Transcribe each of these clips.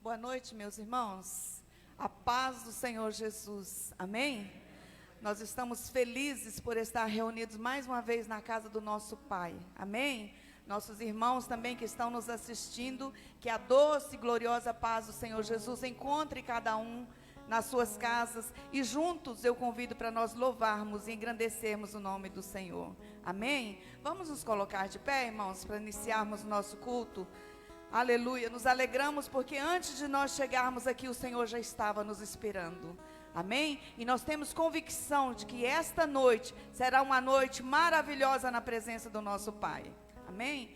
Boa noite, meus irmãos. A paz do Senhor Jesus. Amém? Nós estamos felizes por estar reunidos mais uma vez na casa do nosso Pai. Amém? Nossos irmãos também que estão nos assistindo, que a doce e gloriosa paz do Senhor Jesus encontre cada um nas suas casas. E juntos eu convido para nós louvarmos e engrandecermos o nome do Senhor. Amém? Vamos nos colocar de pé, irmãos, para iniciarmos o nosso culto. Aleluia, nos alegramos porque antes de nós chegarmos aqui o Senhor já estava nos esperando, amém? E nós temos convicção de que esta noite será uma noite maravilhosa na presença do nosso Pai, amém?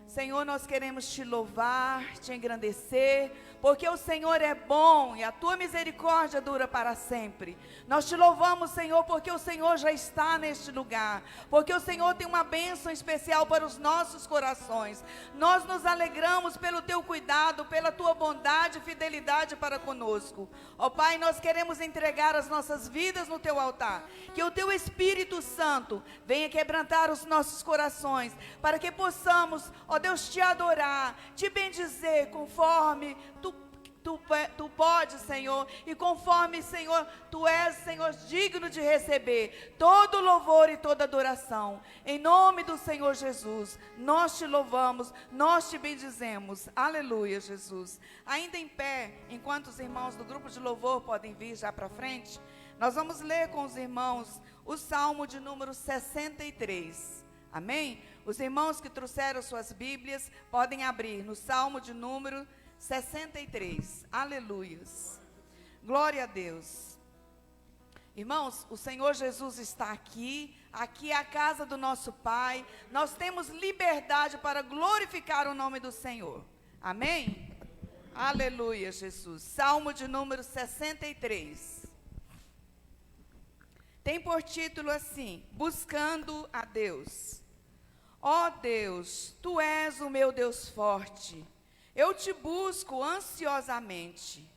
Senhor, nós queremos te louvar, te engrandecer, porque o Senhor é bom e a tua misericórdia dura para sempre. Nós te louvamos, Senhor, porque o Senhor já está neste lugar, porque o Senhor tem uma bênção especial para os nossos corações. Nós nos alegramos pelo teu cuidado, pela tua bondade e fidelidade para conosco. Ó Pai, nós queremos entregar as nossas vidas no teu altar, que o teu Espírito Santo venha quebrantar os nossos corações, para que possamos, ó Deus, te adorar, te bendizer conforme tu podes, Senhor, e conforme, Senhor, tu és, Senhor, digno de receber todo louvor e toda adoração. Em nome do Senhor Jesus, nós te louvamos, nós te bendizemos. Aleluia, Jesus. Ainda em pé, enquanto os irmãos do grupo de louvor podem vir já para frente, nós vamos ler com os irmãos o Salmo de número 63. Amém? Os irmãos que trouxeram suas Bíblias podem abrir no Salmo de número 63. Aleluias. Glória a Deus. Irmãos, o Senhor Jesus está aqui. Aqui é a casa do nosso Pai. Nós temos liberdade para glorificar o nome do Senhor. Amém? Aleluia, Jesus. Salmo de número 63. Tem por título assim: Buscando a Deus. Ó Deus, tu és o meu Deus forte. Eu te busco ansiosamente.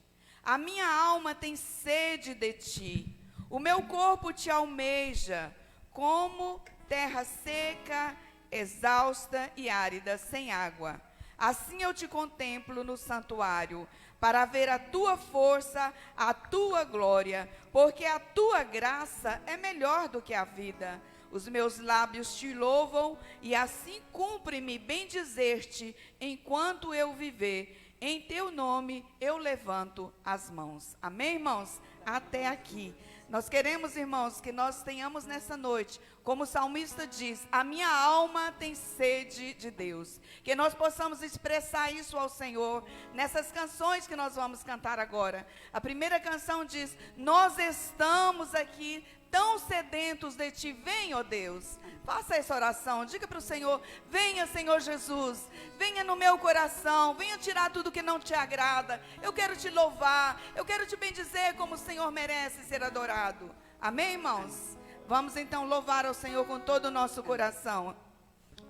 A minha alma tem sede de ti. O meu corpo te almeja, como terra seca, exausta e árida, sem água. Assim eu te contemplo no santuário, para ver a tua força, a tua glória, porque a tua graça é melhor do que a vida. Os meus lábios te louvam, e assim cumpre-me bendizer-te enquanto eu viver. Em teu nome eu levanto as mãos. Amém, irmãos? Até aqui. Nós queremos, irmãos, que nós tenhamos nessa noite, como o salmista diz, a minha alma tem sede de Deus. Que nós possamos expressar isso ao Senhor nessas canções que nós vamos cantar agora. A primeira canção diz: nós estamos aqui tão sedentos de ti, vem, ó Deus. Faça essa oração, diga para o Senhor: venha, Senhor Jesus, venha no meu coração, venha tirar tudo que não te agrada. Eu quero te louvar, eu quero te bendizer como o Senhor merece ser adorado. Amém, irmãos? Vamos então louvar ao Senhor com todo o nosso coração.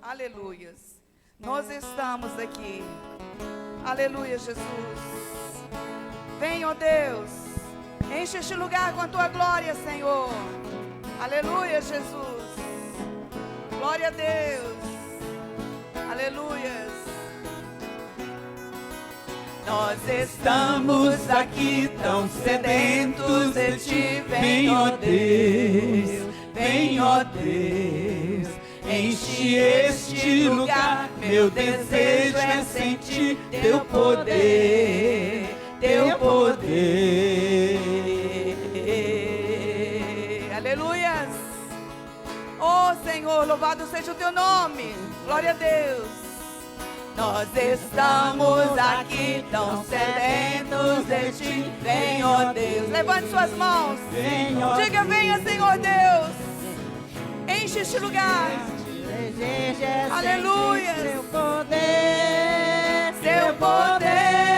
Aleluias. Nós estamos aqui. Aleluia, Jesus. Vem, ó Deus. Enche este lugar com a tua glória, Senhor. Aleluia, Jesus. Glória a Deus. Aleluias. Nós estamos aqui tão sedentos de ti. Vem, ó Deus. Vem, ó Deus. Enche este lugar. Meu desejo é sentir teu poder. Teu poder. Aleluias. Oh Senhor, louvado seja o teu nome. Glória a Deus. Nós estamos aqui tão sedentos de ti. Vem, ó Deus. Levante suas mãos. Vem, ó diga: venha, Senhor Deus. Enche este lugar. Aleluia. Seu poder. Seu poder.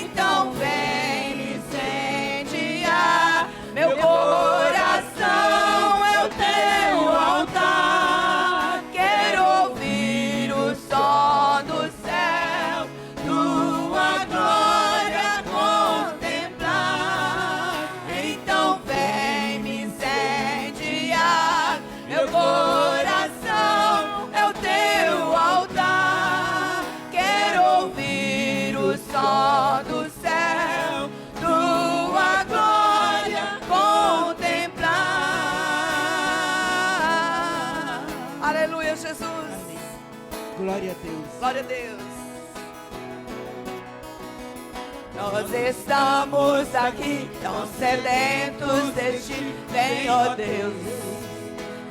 Então vem me incendiar. Meu coração é o teu altar. Quero ouvir o som do céu, tua glória contemplar. Então vem me incendiar. Meu coração é o teu altar. Quero ouvir Glória a Deus. Glória a Deus. Nós estamos aqui tão sedentos de ti. Vem, ó Deus,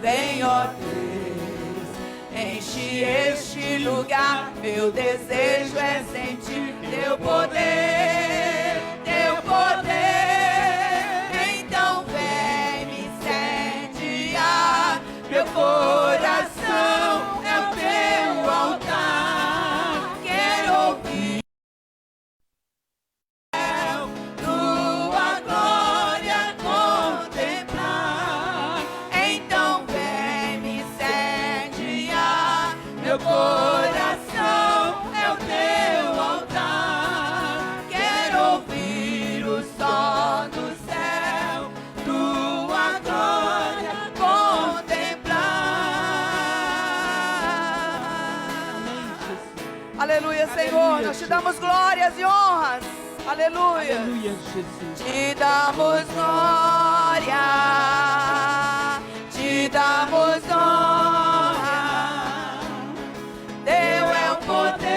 vem, ó Deus, enche este lugar. Meu desejo é sentir teu poder, teu poder. Então vem me incendiar. Meu coração é o teu altar. Quero ouvir tua glória contemplar. Então vem me incendiar. Meu coração é o teu altar. Quero ouvir o som do céu, tua glória contemplar. Aleluia, Senhor. Nós te damos glórias e honras. Aleluia. Aleluia, Jesus. Te damos glória. Te damos honra. Teu é o poder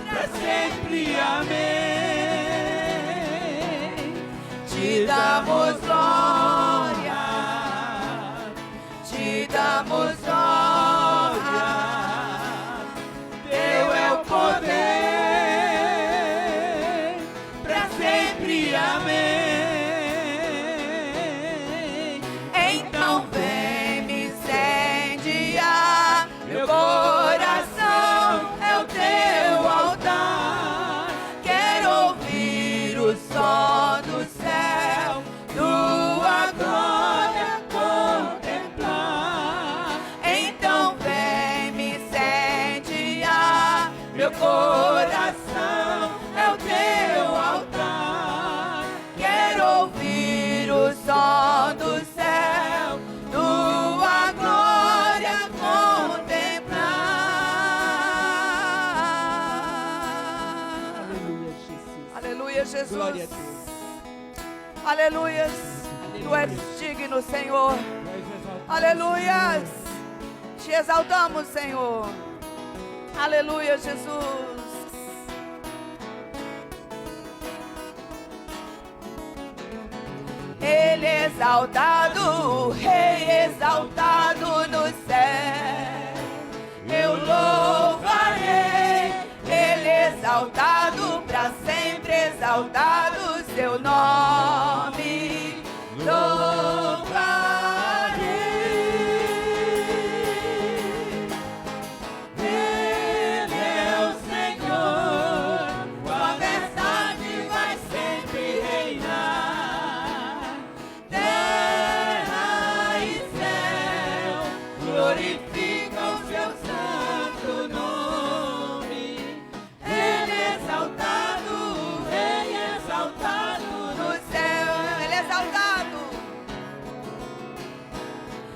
Para sempre, amém. te damos glória, te damos honra. Teu é o poder, para sempre, amém. Então vem me incendiar. Meu coração é o teu altar. Quero ouvir o som do céu, tua glória contemplar. Então vem me incendiar. Meu coração é o teu altar. Quero ouvir o som do céu, tua glória contemplar. Aleluia, Jesus. Aleluia, Jesus. Glória a Deus. Aleluia. Tu és digno, Senhor. Aleluia. Te exaltamos, Senhor. Aleluia, Jesus. Ele é exaltado, o Rei exaltado no céu. Eu louvarei, Ele é exaltado, para sempre exaltado seu nome. Louvarei. Ele é o Senhor, tua verdade vai sempre reinar. Terra e céu glorificam seu santo nome. Ele é exaltado, o Rei exaltado no céu. Ele é exaltado.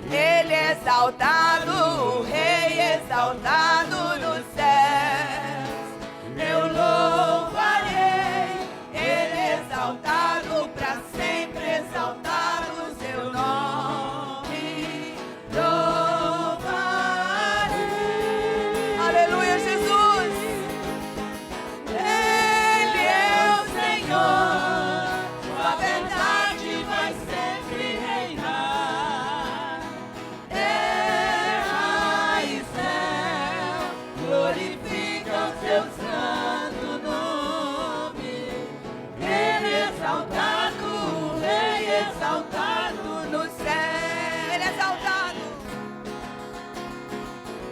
Ele é exaltado, o Rei exaltado nos céus. Eu louvarei, Ele é exaltado, para sempre exaltado o seu nome. Louvarei. Aleluia, Jesus. Ele é o Senhor, sua verdade vai sempre reinar. Terra e céu glorificam seu santo nome. Ele é exaltado, o Rei exaltado no céu. Ele é exaltado.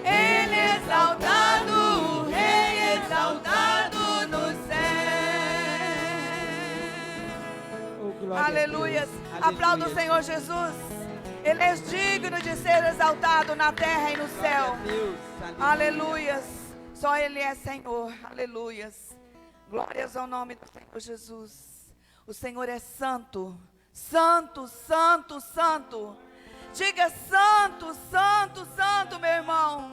Ele é exaltado, o Rei exaltado no céu. Oh, glória a Aleluia. Deus. Aplauda o Aleluia. Senhor Jesus. Ele é digno de ser exaltado na terra e no céu. Glória a Deus. Aleluias. Só Ele é Senhor. Aleluias. Glórias ao nome do Senhor Jesus. O Senhor é santo. Santo, santo, santo. Diga santo, santo, santo, meu irmão.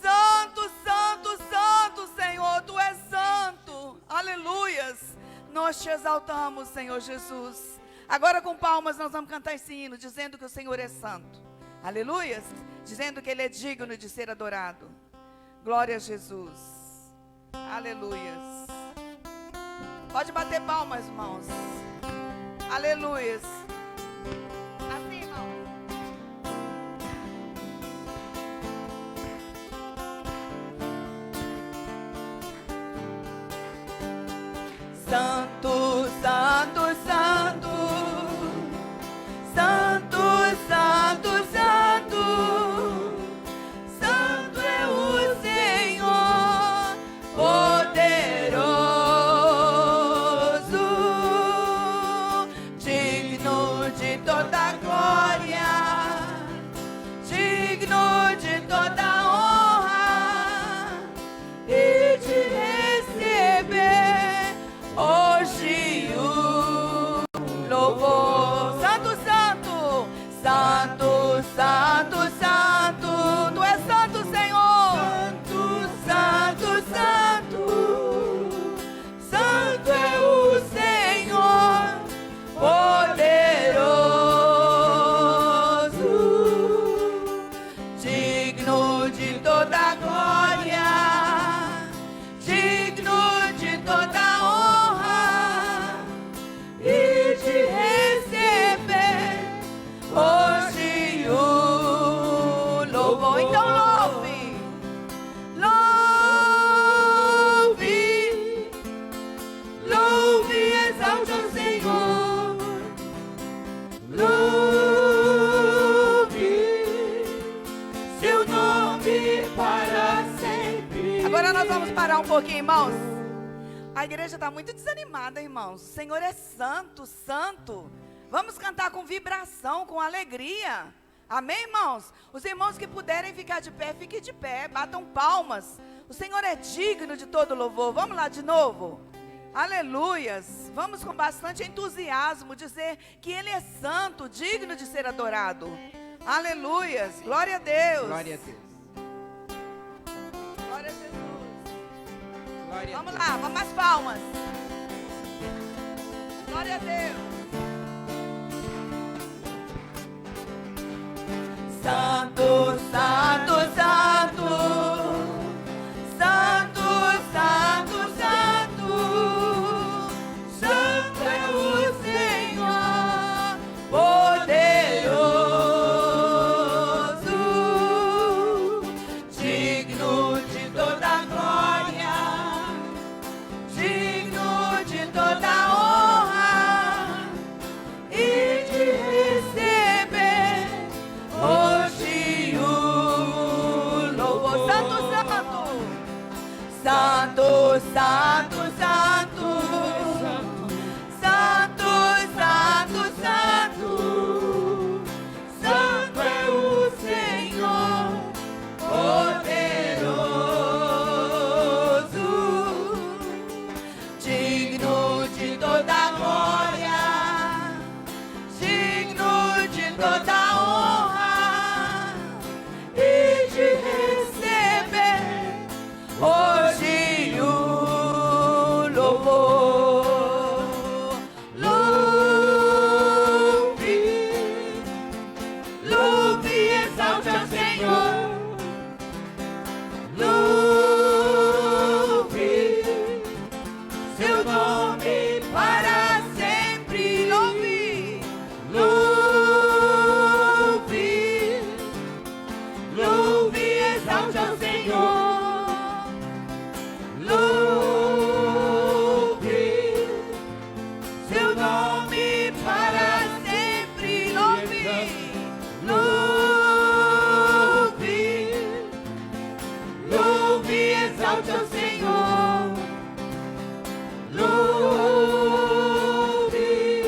Santo, santo, santo, Senhor. Tu és santo. Aleluias. Nós te exaltamos, Senhor Jesus. Agora com palmas nós vamos cantar esse hino, dizendo que o Senhor é santo. Aleluias. dizendo que Ele é digno de ser adorado. Glória a Jesus. Aleluias. Pode bater palmas, irmãos. Aleluias. Assim, irmãos. Santo, santo, santo. Santo, santo, santo. Santo é o Senhor poderoso, digno de toda glória, digno de toda honra e de receber hoje o louvor. Santo, santo, santo, santo, santo, tu és santo, Senhor. Santo, santo, santo, santo é o Senhor poderoso, digno de toda glória, digno de toda honra e de receber hoje o louvor. Então louve, louve, louve, exalte ao Senhor, louve seu nome para sempre. Agora nós vamos parar um pouquinho, irmãos. A igreja está muito desanimada, irmãos. O Senhor é santo, santo. Vamos cantar com vibração, com alegria. Amém, irmãos? Os irmãos que puderem ficar de pé, fiquem de pé, batam palmas. O Senhor é digno de todo louvor. Vamos lá de novo? Aleluias. Vamos com bastante entusiasmo dizer que Ele é santo, digno de ser adorado. Aleluias. Glória a Deus. Glória a Deus. Glória a Jesus. Glória a Vamos Deus. lá, vamos às palmas. Glória a Deus. Santo, santo, santo. Santo, santo, santo. Santo é o Senhor poderoso, digno de toda glória, digno de toda honra e de receber hoje o louvor. Santo, santo, santo, santo, santo, santo, santo, santo, santo é o Senhor poderoso, digno de toda glória, digno de toda honra e de receber hoje o louvor. Louve, louve, exalte ao Senhor. Louve seu nome para sempre. Louve, louve, louve, exalte ao Senhor. Louve seu nome para sempre. Louve, louve, louve, exalte ao Senhor. Louve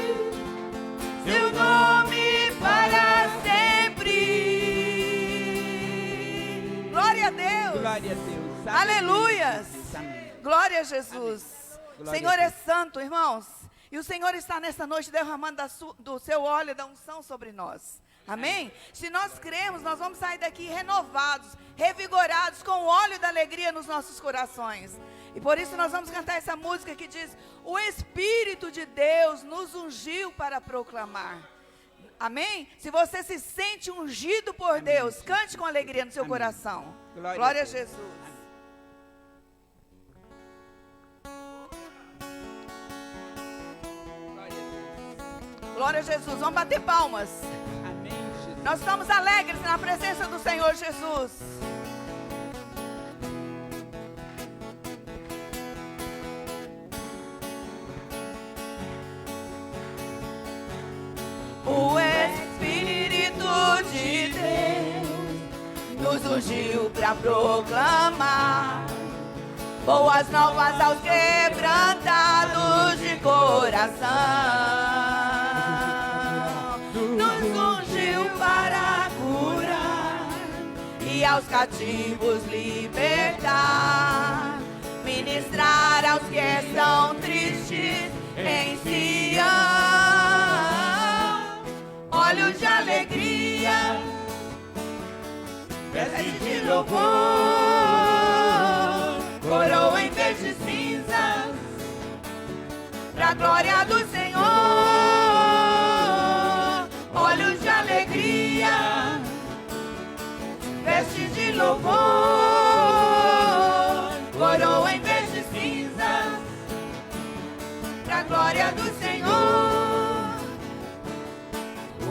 seu nome para sempre. Glória a Deus. Glória a Deus. Aleluias. Amém. Glória a Jesus. O Glória Senhor a é santo, irmãos. E o Senhor está nessa noite derramando do seu óleo, da unção sobre nós. Amém? Se nós cremos, nós vamos sair daqui renovados, revigorados, com o óleo da alegria nos nossos corações. E por isso nós vamos cantar essa música que diz: o Espírito de Deus nos ungiu para proclamar. Amém? Se você se sente ungido por Deus, cante com alegria no seu coração. Glória a Jesus. Glória a Jesus. Vamos bater palmas. Amém, Jesus. Nós estamos alegres na presença do Senhor Jesus. O Espírito de Deus nos ungiu para proclamar boas novas aos quebrantados de coração. Nos ungiu para curar e aos cativos libertar, ministrar aos que estão tristes em Sião. Olhos de alegria, vestes de louvor, coroa em vez de cinzas, pra glória do Senhor. Olhos de alegria, vestes de louvor, coroa em vez de cinzas, pra glória do Senhor.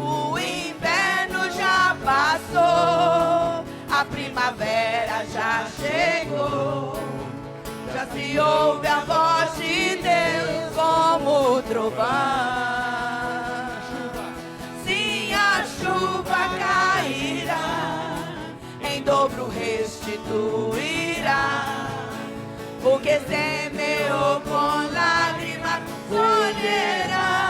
O inverno já passou, a primavera já chegou, já se ouve a voz de Deus como o trovão. Sim, a chuva cairá, em dobro restituirá, porque semeou com lágrimas colherá.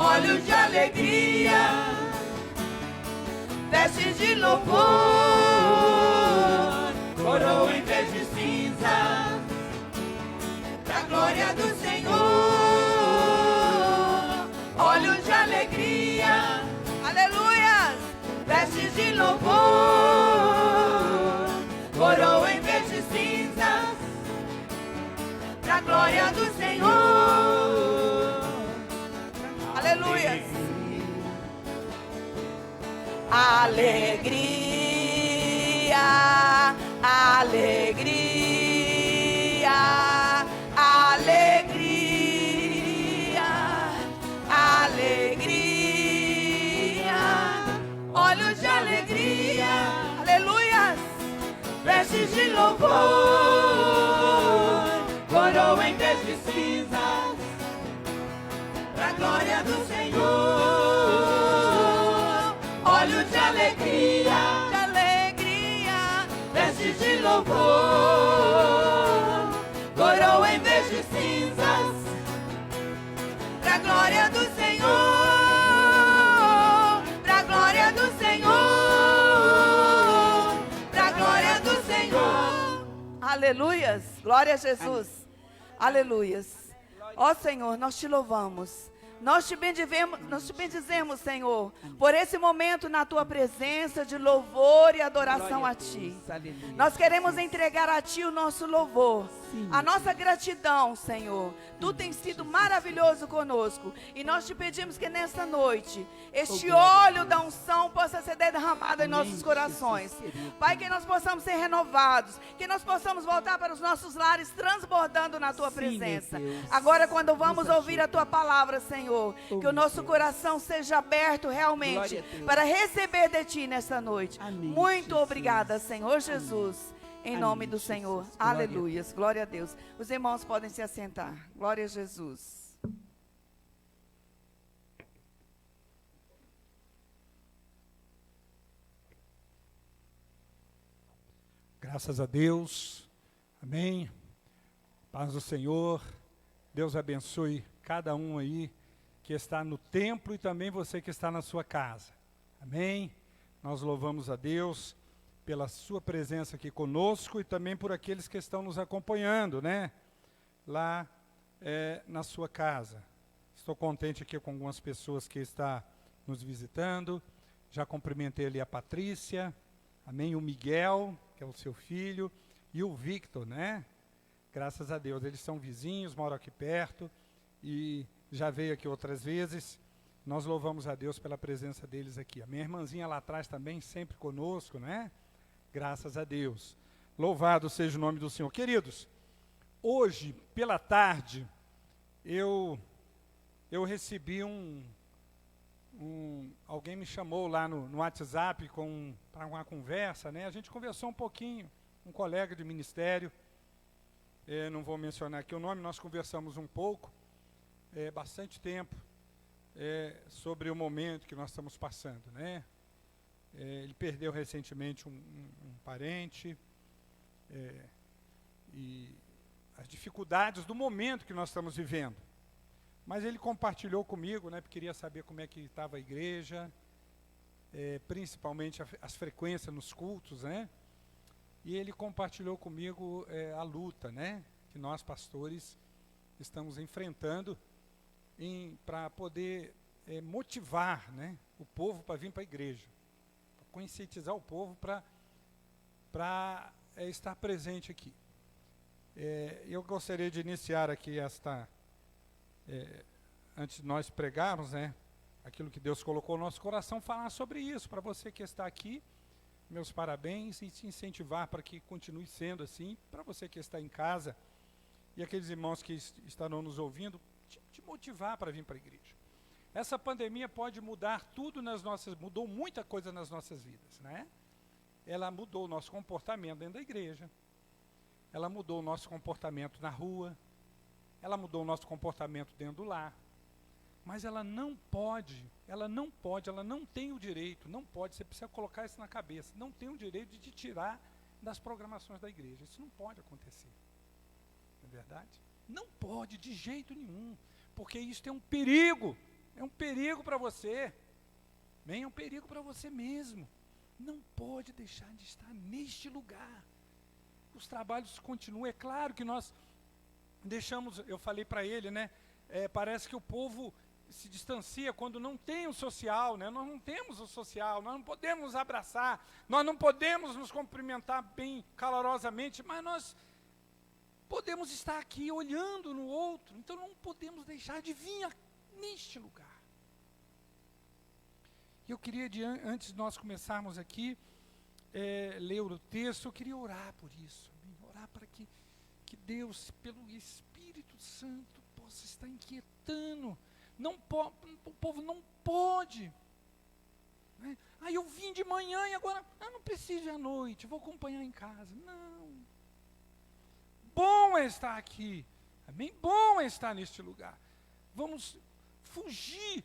Olhos de alegria, vestes de louvor, coroa em vez de cinza, pra glória do Senhor. Olhos de alegria, aleluias, vestes de louvor, coroa em vez de cinzas, pra glória do Senhor. Aleluia. Alegria, alegria, alegria, alegria. Olhos de alegria, aleluia. Vestes de louvor, coroa em vez de cinzas, pra glória do Senhor. Olhos de alegria, vestes de louvor, coroa em vez de cinzas, pra glória do Senhor, pra glória do Senhor, pra glória do Senhor. Aleluias, glória a Jesus. Aleluias. Ó Senhor, nós te louvamos. Nós te bendizemos, Senhor, por esse momento na tua presença de louvor e adoração a ti. Nós queremos entregar a ti o nosso louvor, a nossa gratidão, Senhor. Tu tens sido maravilhoso conosco e nós te pedimos que nesta noite este óleo da unção possa ser derramado em nossos corações. Pai, que nós possamos ser renovados, que nós possamos voltar para os nossos lares transbordando na tua presença. Agora, quando vamos ouvir a tua palavra, Senhor, que o nosso coração seja aberto realmente para receber de ti nesta noite. Muito obrigada, Senhor Jesus, em nome do Senhor. Aleluias, glória a Deus. Os irmãos podem se assentar. Glória a Jesus. Graças a Deus, amém. Paz do Senhor, Deus abençoe cada um aí que está no templo e também você que está na sua casa, amém. Nós louvamos a Deus pela sua presença aqui conosco e também por aqueles que estão nos acompanhando, né, lá na sua casa. Estou contente aqui com algumas pessoas que estão nos visitando. Já cumprimentei ali a Patrícia, amém, o Miguel, que é o seu filho, e o Victor, né? Graças a Deus, eles são vizinhos, moram aqui perto, e já veio aqui outras vezes. Nós louvamos a Deus pela presença deles aqui. A minha irmãzinha lá atrás também, sempre conosco, né? Graças a Deus. Louvado seja o nome do Senhor. Queridos, hoje, pela tarde, eu recebi alguém me chamou lá no WhatsApp para uma conversa, né? A gente conversou um pouquinho, um colega de ministério, não vou mencionar aqui o nome, nós conversamos um pouco, bastante tempo, sobre o momento que nós estamos passando, né? Ele perdeu recentemente um parente, e as dificuldades do momento que nós estamos vivendo. Mas ele compartilhou comigo, né, porque queria saber como é que estava a igreja, principalmente as frequências nos cultos, né? E ele compartilhou comigo a luta, né, que nós pastores estamos enfrentando para poder motivar, né, o povo para vir para a igreja, para conscientizar o povo para estar presente aqui. Eu gostaria de iniciar aqui antes de nós pregarmos, né, aquilo que Deus colocou no nosso coração, falar sobre isso. Para você que está aqui, meus parabéns, e te incentivar para que continue sendo assim. Para você que está em casa e aqueles irmãos que estarão nos ouvindo, te motivar para vir para a igreja. Essa pandemia pode mudar tudo mudou muita coisa nas nossas vidas, né? Ela mudou o nosso comportamento dentro da igreja, ela mudou o nosso comportamento na rua, ela mudou o nosso comportamento dentro do lar, mas ela não tem o direito, você precisa colocar isso na cabeça, não tem o direito de te tirar das programações da igreja. Isso não pode acontecer, não é verdade? Não pode, de jeito nenhum, porque isso é um perigo para você, é um perigo para você mesmo. Não pode deixar de estar neste lugar. Os trabalhos continuam, é claro que nós deixamos, eu falei para ele, né? Parece que o povo se distancia quando não tem o social, né? Nós não temos o social, nós não podemos nos abraçar, nós não podemos nos cumprimentar bem calorosamente, mas nós podemos estar aqui olhando no outro, então não podemos deixar de vir neste lugar. Eu queria, antes de nós começarmos aqui, ler o texto, eu queria orar por isso, orar para que Deus, pelo Espírito Santo, possa estar inquietando. O povo não pode, né? Eu vim de manhã e agora, não preciso ir à noite, vou acompanhar em casa. Não. Bom é estar aqui, amém? Bom é estar neste lugar. Vamos fugir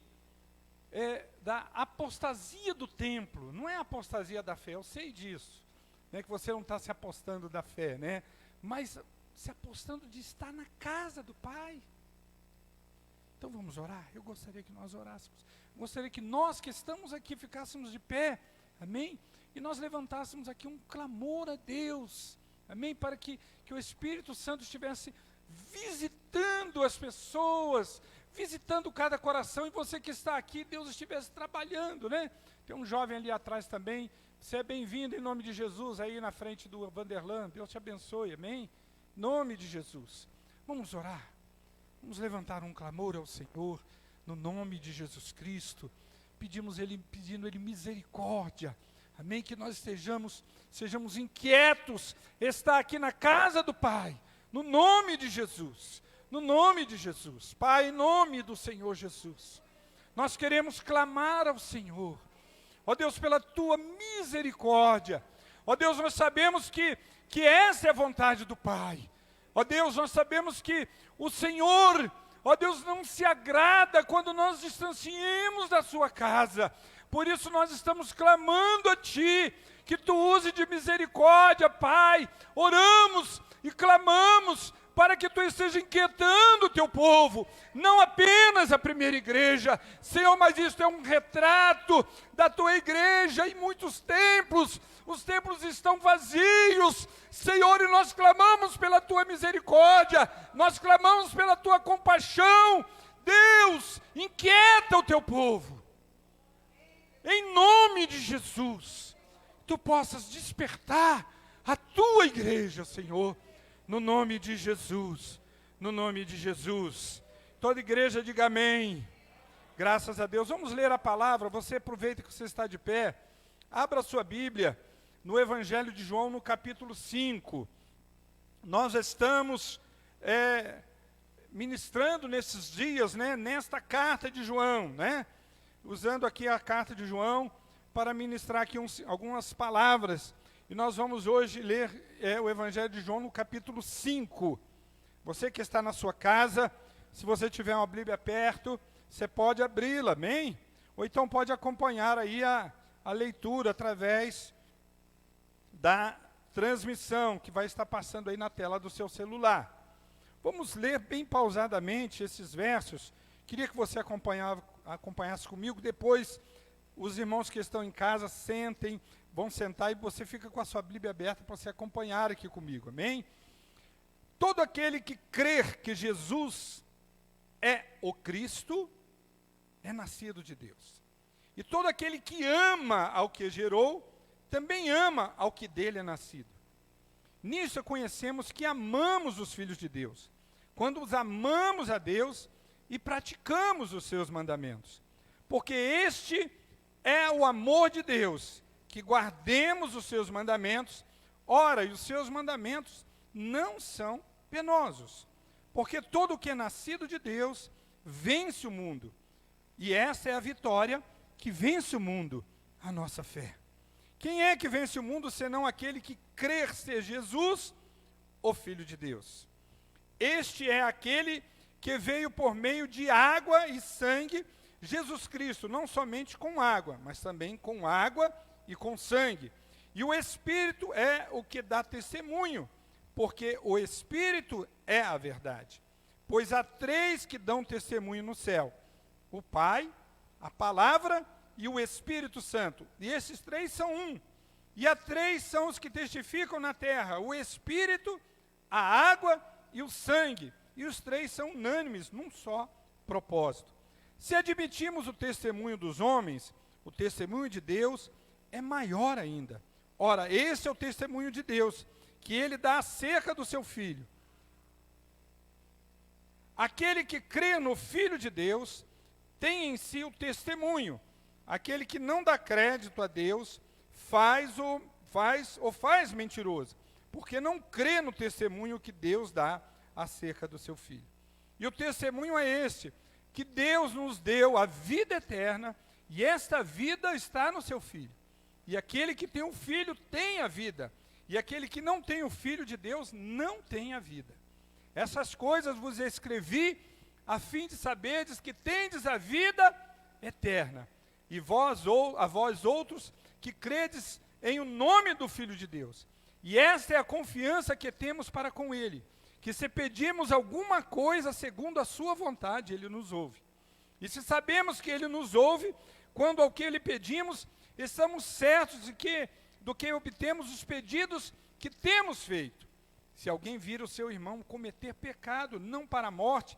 da apostasia do templo. Não é a apostasia da fé, eu sei disso, né, que você não está se apostando da fé, né? Mas se apostando de estar na casa do Pai. Então vamos orar. Eu gostaria que nós orássemos. Gostaria que nós que estamos aqui ficássemos de pé, amém? E nós levantássemos aqui um clamor a Deus, amém? Para que o Espírito Santo estivesse visitando as pessoas, visitando cada coração, e você que está aqui, Deus estivesse trabalhando, né? Tem um jovem ali atrás também, você é bem-vindo em nome de Jesus, aí na frente do Vanderlan, Deus te abençoe, amém? Em nome de Jesus. Vamos orar, vamos levantar um clamor ao Senhor, no nome de Jesus Cristo, pedindo Ele misericórdia, amém? Que nós sejamos inquietos, estar aqui na casa do Pai, no nome de Jesus. No nome de Jesus, Pai, em nome do Senhor Jesus, nós queremos clamar ao Senhor, ó Deus, pela Tua misericórdia, ó Deus, nós sabemos que essa é a vontade do Pai, ó Deus, nós sabemos que o Senhor, ó Deus, não se agrada quando nós distanciemos da Sua casa, por isso nós estamos clamando a Ti, que Tu use de misericórdia, Pai, oramos e clamamos, para que Tu esteja inquietando o Teu povo, não apenas a primeira igreja, Senhor, mas isso é um retrato da Tua igreja em muitos templos, os templos estão vazios, Senhor, e nós clamamos pela Tua misericórdia, nós clamamos pela Tua compaixão, Deus, inquieta o Teu povo, em nome de Jesus, Tu possas despertar a Tua igreja, Senhor, no nome de Jesus, no nome de Jesus. Toda igreja diga amém. Graças a Deus. Vamos ler a palavra. Você aproveita que você está de pé. Abra a sua Bíblia no Evangelho de João, no capítulo 5. Nós estamos ministrando nesses dias, né, nesta carta de João, né? Usando aqui a carta de João para ministrar aqui algumas palavras. E nós vamos hoje ler o Evangelho de João no capítulo 5. Você que está na sua casa, se você tiver uma Bíblia perto, você pode abri-la, amém? Ou então pode acompanhar aí a leitura através da transmissão que vai estar passando aí na tela do seu celular. Vamos ler bem pausadamente esses versos. Queria que você acompanhasse comigo. Depois, os irmãos que estão em casa sentem, vão sentar e você fica com a sua Bíblia aberta para você acompanhar aqui comigo, amém? Todo aquele que crer que Jesus é o Cristo, é nascido de Deus. E todo aquele que ama ao que gerou, também ama ao que dele é nascido. Nisso conhecemos que amamos os filhos de Deus, quando os amamos a Deus e praticamos os seus mandamentos. Porque este é o amor de Deus, que guardemos os seus mandamentos. Ora, e os seus mandamentos não são penosos, porque todo o que é nascido de Deus vence o mundo. E essa é a vitória que vence o mundo, a nossa fé. Quem é que vence o mundo, senão aquele que crer ser Jesus, o Filho de Deus? Este é aquele que veio por meio de água e sangue, Jesus Cristo, não somente com água, mas também com água e com sangue. E o Espírito é o que dá testemunho, porque o Espírito é a verdade. Pois há 3 que dão testemunho no céu: o Pai, a Palavra e o Espírito Santo. E esses 3 são um. E há 3 são os que testificam na terra: o Espírito, a água e o sangue. E os 3 são unânimes num só propósito. Se admitimos o testemunho dos homens, o testemunho de Deus é maior ainda. Ora, esse é o testemunho de Deus, que ele dá acerca do seu Filho. Aquele que crê no Filho de Deus tem em si o testemunho. Aquele que não dá crédito a Deus faz mentiroso, porque não crê no testemunho que Deus dá acerca do seu Filho. E o testemunho é este, que Deus nos deu a vida eterna, e esta vida está no seu Filho. E aquele que tem o Filho tem a vida, e aquele que não tem o Filho de Deus não tem a vida. Essas coisas vos escrevi, a fim de saberdes que tendes a vida eterna. E a vós outros que credes em o nome do Filho de Deus. E esta é a confiança que temos para com Ele, que se pedimos alguma coisa segundo a sua vontade, Ele nos ouve. E se sabemos que Ele nos ouve, quando ao que Ele pedimos, estamos certos do que obtemos os pedidos que temos feito. Se alguém vir o seu irmão cometer pecado, não para a morte,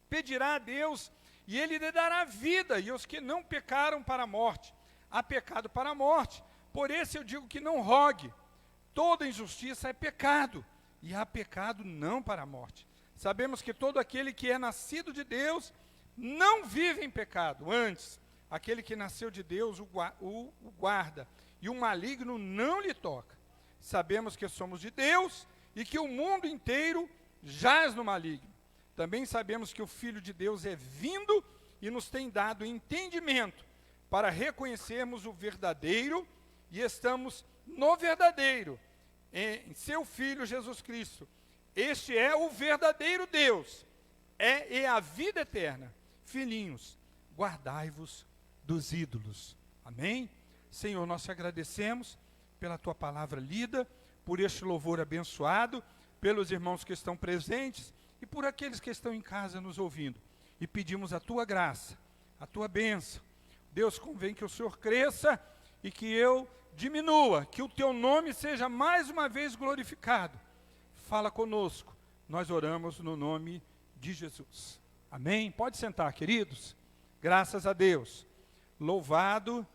pedirá a Deus, e Ele lhe dará vida, e os que não pecaram para a morte, há pecado para a morte. Por isso eu digo que não rogue. Toda injustiça é pecado, e há pecado não para a morte. Sabemos que todo aquele que é nascido de Deus não vive em pecado. Antes, aquele que nasceu de Deus o guarda, e o maligno não lhe toca. Sabemos que somos de Deus e que o mundo inteiro jaz no maligno. Também sabemos que o Filho de Deus é vindo e nos tem dado entendimento para reconhecermos o verdadeiro, e estamos no verdadeiro, em seu Filho Jesus Cristo. Este é o verdadeiro Deus, é a vida eterna. Filhinhos, guardai-vos dos ídolos. Amém? Senhor, nós te agradecemos pela tua palavra lida, por este louvor abençoado, pelos irmãos que estão presentes e por aqueles que estão em casa nos ouvindo. E pedimos a tua graça, a tua bênção. Deus, convém que o Senhor cresça e que eu diminua, que o teu nome seja mais uma vez glorificado. Fala conosco, nós oramos no nome de Jesus. Amém? Pode sentar, queridos. Graças a Deus. Louvado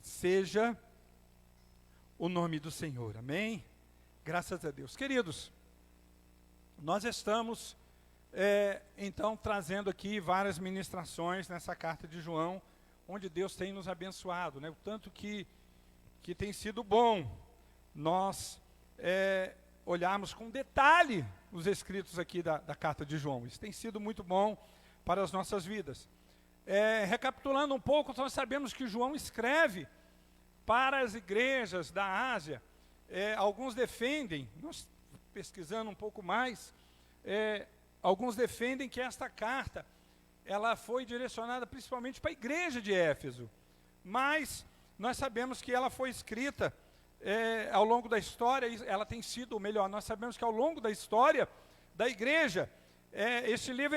seja o nome do Senhor. Amém? Graças a Deus. Queridos, nós estamos então trazendo aqui várias ministrações nessa carta de João, onde Deus tem nos abençoado, né? O tanto que tem sido bom nós olharmos com detalhe os escritos aqui da carta de João. Isso tem sido muito bom para as nossas vidas. Recapitulando um pouco, nós sabemos que João escreve para as igrejas da Ásia. Alguns defendem, nós pesquisando um pouco mais, alguns defendem que esta carta ela foi direcionada principalmente para a igreja de Éfeso, mas nós sabemos que ela foi escrita ao longo da história, ela tem sido, ou melhor, nós sabemos que ao longo da história da igreja, esse livro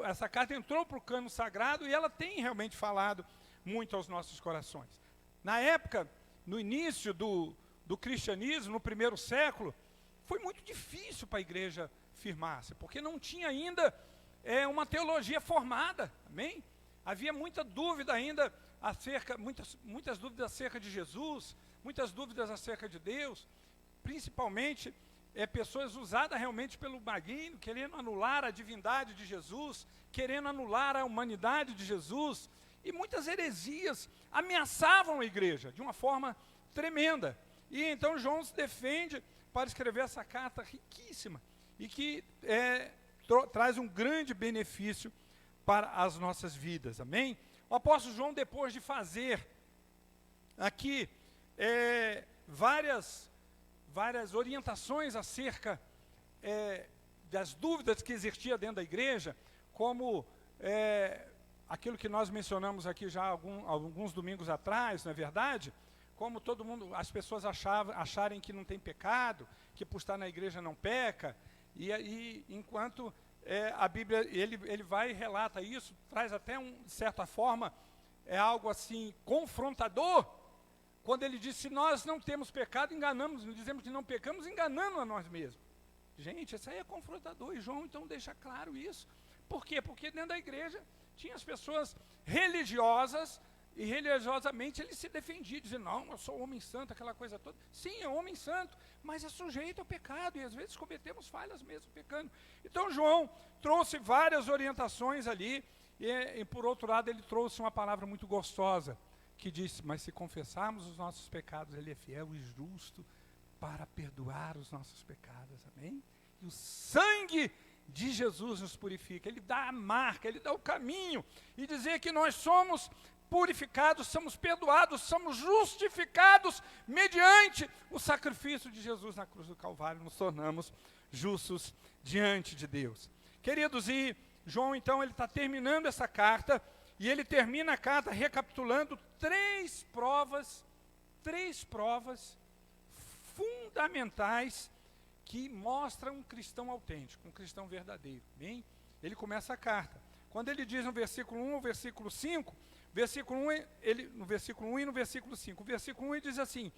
essa carta entrou para o cano sagrado e ela tem realmente falado muito aos nossos corações. Na época, no início do cristianismo, no primeiro século, foi muito difícil para a igreja firmar-se, porque não tinha ainda uma teologia formada, amém? Havia muita dúvida ainda muitas dúvidas acerca de Jesus, muitas dúvidas acerca de Deus, principalmente pessoas usadas realmente pelo maligno, querendo anular a divindade de Jesus, querendo anular a humanidade de Jesus, e muitas heresias ameaçavam a igreja de uma forma tremenda. E então João se defende para escrever essa carta riquíssima, e que traz um grande benefício para as nossas vidas, amém? O apóstolo João, depois de fazer aqui várias orientações acerca das dúvidas que existiam dentro da igreja, como aquilo que nós mencionamos aqui já alguns domingos atrás, não é verdade? Como as pessoas acharem que não tem pecado, que por estar na igreja não peca, e enquanto a Bíblia, ele vai e relata isso, traz até de certa forma, algo assim, confrontador, quando ele diz, se nós não temos pecado, dizemos que não pecamos, enganando a nós mesmos. Gente, isso aí é confrontador, e João então deixa claro isso. Por quê? Porque dentro da igreja tinha as pessoas religiosas, e religiosamente ele se defendia, dizendo, não, eu sou homem santo, aquela coisa toda. Sim, é homem santo, mas é sujeito ao pecado, e às vezes cometemos falhas mesmo pecando. Então João trouxe várias orientações ali, e por outro lado ele trouxe uma palavra muito gostosa, que disse, mas se confessarmos os nossos pecados, ele é fiel e justo para perdoar os nossos pecados, amém? E o sangue de Jesus nos purifica, ele dá a marca, ele dá o caminho, e dizer que nós somos purificados, somos perdoados, somos justificados mediante o sacrifício de Jesus na cruz do Calvário, nos tornamos justos diante de Deus. Queridos, e João então ele está terminando essa carta, e ele termina a carta recapitulando três provas fundamentais que mostram um cristão autêntico, um cristão verdadeiro, bem? Ele começa a carta, quando ele diz no versículo 1 ao versículo 5, no versículo 1 e no versículo 5. O versículo 1 ele diz assim,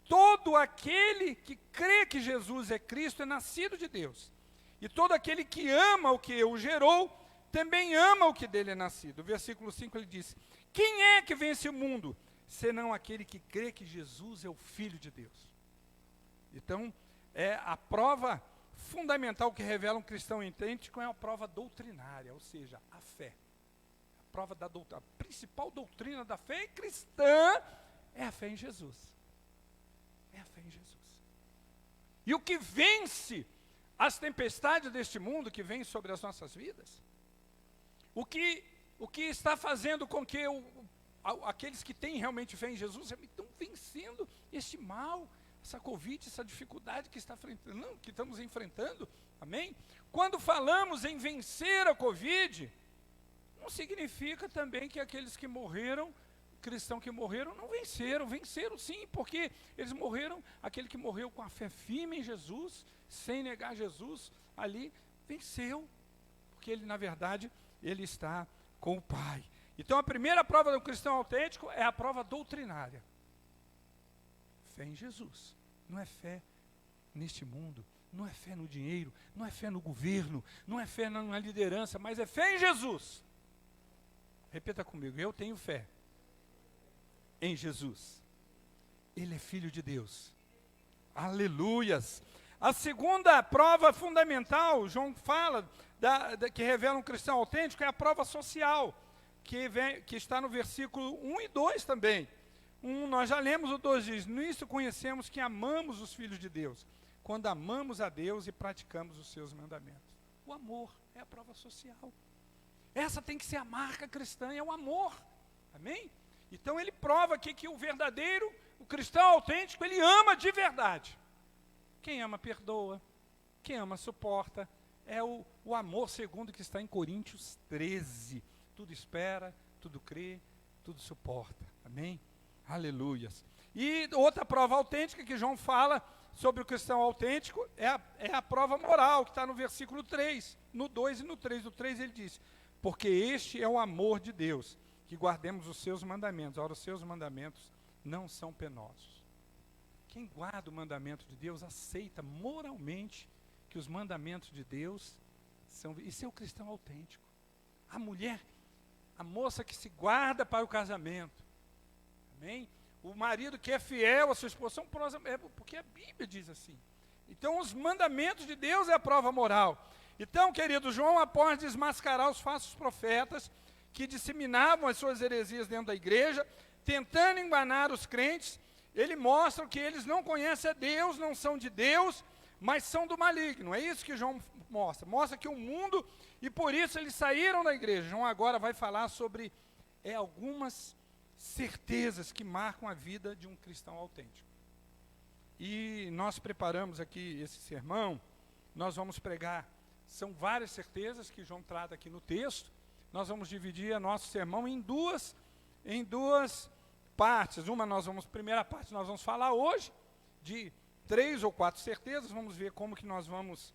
todo aquele que crê que Jesus é Cristo é nascido de Deus. E todo aquele que ama o que o gerou, também ama o que dele é nascido. O versículo 5 ele diz, quem é que vence o mundo, senão aquele que crê que Jesus é o Filho de Deus? Então, a prova fundamental que revela um cristão autêntico é a prova doutrinária, ou seja, a fé. A principal doutrina da fé cristã é a fé em Jesus. É a fé em Jesus. E o que vence as tempestades deste mundo, que vem sobre as nossas vidas, o que está fazendo com que aqueles que têm realmente fé em Jesus estão vencendo este mal, essa Covid, essa dificuldade que estamos enfrentando, amém? Quando falamos em vencer a Covid, não significa também que aqueles que morreram, cristãos que morreram, não venceram. Venceram sim, porque eles morreram, aquele que morreu com a fé firme em Jesus, sem negar Jesus, ali venceu, porque ele, na verdade, ele está com o Pai. Então a primeira prova do cristão autêntico é a prova doutrinária. Fé em Jesus, não é fé neste mundo, não é fé no dinheiro, não é fé no governo, não é fé na liderança, mas é fé em Jesus. Repita comigo, eu tenho fé em Jesus. Ele é Filho de Deus. Aleluias. A segunda prova fundamental, João fala, que revela um cristão autêntico, é a prova social, que está no versículo 1 e 2 também. Nós já lemos, o 2 diz: nisso conhecemos que amamos os filhos de Deus, quando amamos a Deus e praticamos os seus mandamentos. O amor é a prova social. Essa tem que ser a marca cristã, é o amor. Amém? Então ele prova aqui que o verdadeiro, o cristão autêntico, ele ama de verdade. Quem ama perdoa, quem ama suporta. É o amor segundo que está em Coríntios 13. Tudo espera, tudo crê, tudo suporta. Amém? Aleluias. E outra prova autêntica que João fala sobre o cristão autêntico é a prova moral, que está no versículo 3, no 2 e no 3. No 3 ele diz: porque este é o amor de Deus, que guardemos os seus mandamentos. Ora, os seus mandamentos não são penosos. Quem guarda o mandamento de Deus aceita moralmente que os mandamentos de Deus são... Isso é o cristão autêntico. A mulher, a moça que se guarda para o casamento. Amém? O marido que é fiel à sua esposa, são porque a Bíblia diz assim. Então, os mandamentos de Deus é a prova moral. Então, querido, João, após desmascarar os falsos profetas que disseminavam as suas heresias dentro da igreja, tentando enganar os crentes, ele mostra que eles não conhecem a Deus, não são de Deus, mas são do maligno. É isso que João mostra. Mostra que o mundo, e por isso eles saíram da igreja. João agora vai falar sobre algumas certezas que marcam a vida de um cristão autêntico. E nós preparamos aqui esse sermão, nós vamos pregar, são várias certezas que João trata aqui no texto. Nós vamos dividir o nosso sermão em duas partes. Primeira parte nós vamos falar hoje de 3 ou 4 certezas. Vamos ver como que nós vamos,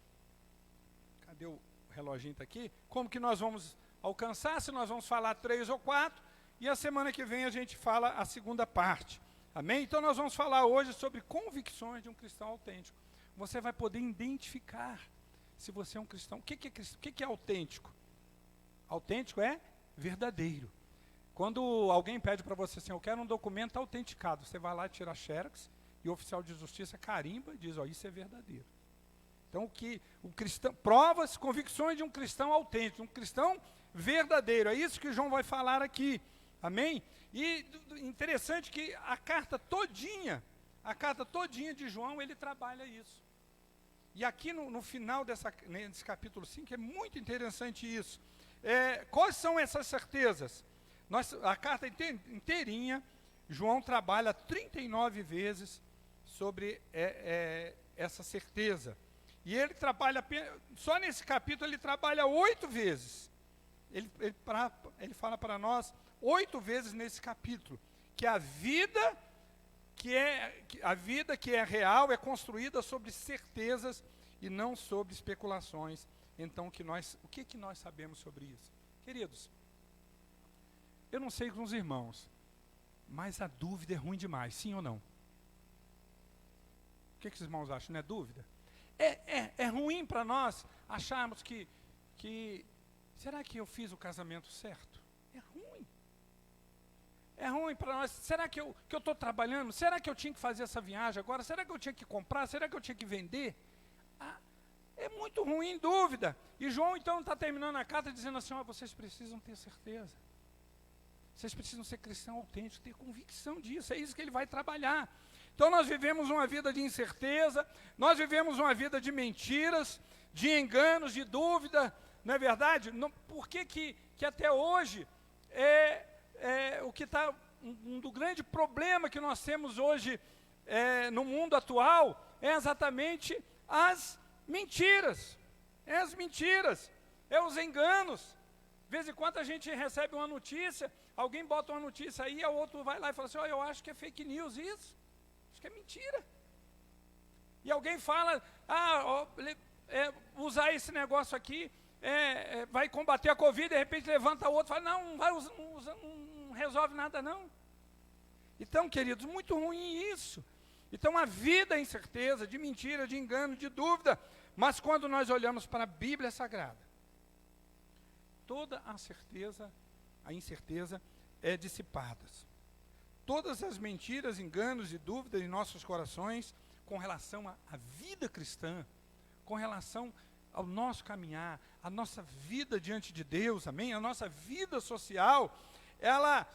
cadê o reloginho, está aqui? Como que nós vamos alcançar, se nós vamos falar 3 ou 4, e a semana que vem a gente fala a segunda parte. Amém? Então nós vamos falar hoje sobre convicções de um cristão autêntico. Você vai poder identificar se você é um cristão. O que é autêntico? Autêntico é verdadeiro. Quando alguém pede para você assim, eu quero um documento autenticado, você vai lá e tira a xerox, e o oficial de justiça carimba e diz, isso é verdadeiro. Então, o cristão, provas, convicções de um cristão autêntico, um cristão verdadeiro. É isso que João vai falar aqui. Amém? E interessante que a carta todinha de João, ele trabalha isso. E aqui no final desse capítulo 5, é muito interessante isso. Quais são essas certezas? A carta inteirinha, João trabalha 39 vezes sobre essa certeza. E ele trabalha, só nesse capítulo ele trabalha 8 vezes. Ele fala para nós 8 vezes nesse capítulo, que a vida que é real é construída sobre certezas e não sobre especulações. Então, o que nós sabemos sobre isso? Queridos, eu não sei com os irmãos, mas a dúvida é ruim demais, sim ou não? O que os irmãos acham? Não é dúvida? É ruim para nós acharmos que será que eu fiz o casamento certo? É ruim. É ruim para nós. Será que eu estou trabalhando? Será que eu tinha que fazer essa viagem agora? Será que eu tinha que comprar? Será que eu tinha que vender? É muito ruim, dúvida. E João, então, está terminando a carta dizendo assim, vocês precisam ter certeza. Vocês precisam ser cristão autêntico, ter convicção disso. É isso que ele vai trabalhar. Então, nós vivemos uma vida de incerteza, nós vivemos uma vida de mentiras, de enganos, de dúvida. Não é verdade? Por que até hoje o que está do grande problema que nós temos hoje no mundo atual é exatamente as mentiras. É as mentiras, é os enganos. De vez em quando a gente recebe uma notícia, alguém bota uma notícia aí, o outro vai lá e fala assim, eu acho que é fake news isso, acho que é mentira. E alguém fala, usar esse negócio aqui, vai combater a Covid, de repente levanta o outro e fala, não resolve nada não. Então, queridos, muito ruim isso. Então, a vida é incerteza, de mentira, de engano, de dúvida. Mas quando nós olhamos para a Bíblia Sagrada, toda a incerteza é dissipada. Todas as mentiras, enganos e dúvidas em nossos corações com relação à vida cristã, com relação ao nosso caminhar, a nossa vida diante de Deus, amém? A nossa vida social, ela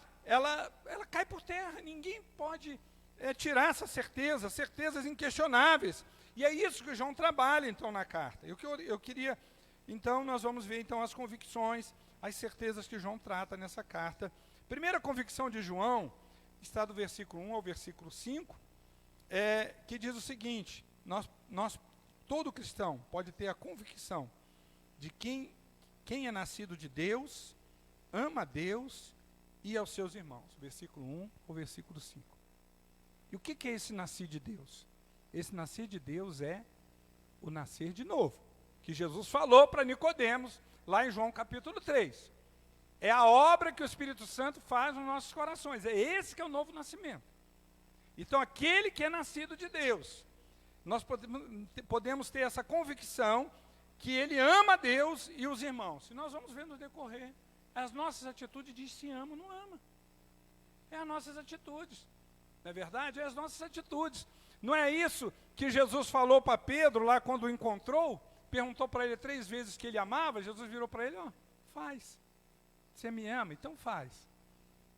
cai por terra. Ninguém pode tirar essa certeza, certezas inquestionáveis. E é isso que João trabalha, então, na carta. Eu queria, então, nós vamos ver, então, as convicções, as certezas que João trata nessa carta. Primeira convicção de João está do versículo 1 ao versículo 5, que diz o seguinte: todo cristão pode ter a convicção de quem é nascido de Deus, ama a Deus e aos seus irmãos. Versículo 1 ao versículo 5. E o que é esse nascer de Deus? Esse nascer de Deus é o nascer de novo, que Jesus falou para Nicodemos, lá em João capítulo 3. É a obra que o Espírito Santo faz nos nossos corações. É esse que é o novo nascimento. Então, aquele que é nascido de Deus, nós podemos ter essa convicção que ele ama a Deus e os irmãos. E nós vamos ver no decorrer. As nossas atitudes diz se ama ou não ama. É as nossas atitudes. Não é verdade? É as nossas atitudes. Não é isso que Jesus falou para Pedro lá quando o encontrou? Perguntou para ele 3 vezes que ele amava. Jesus virou para ele: faz. Você me ama? Então faz.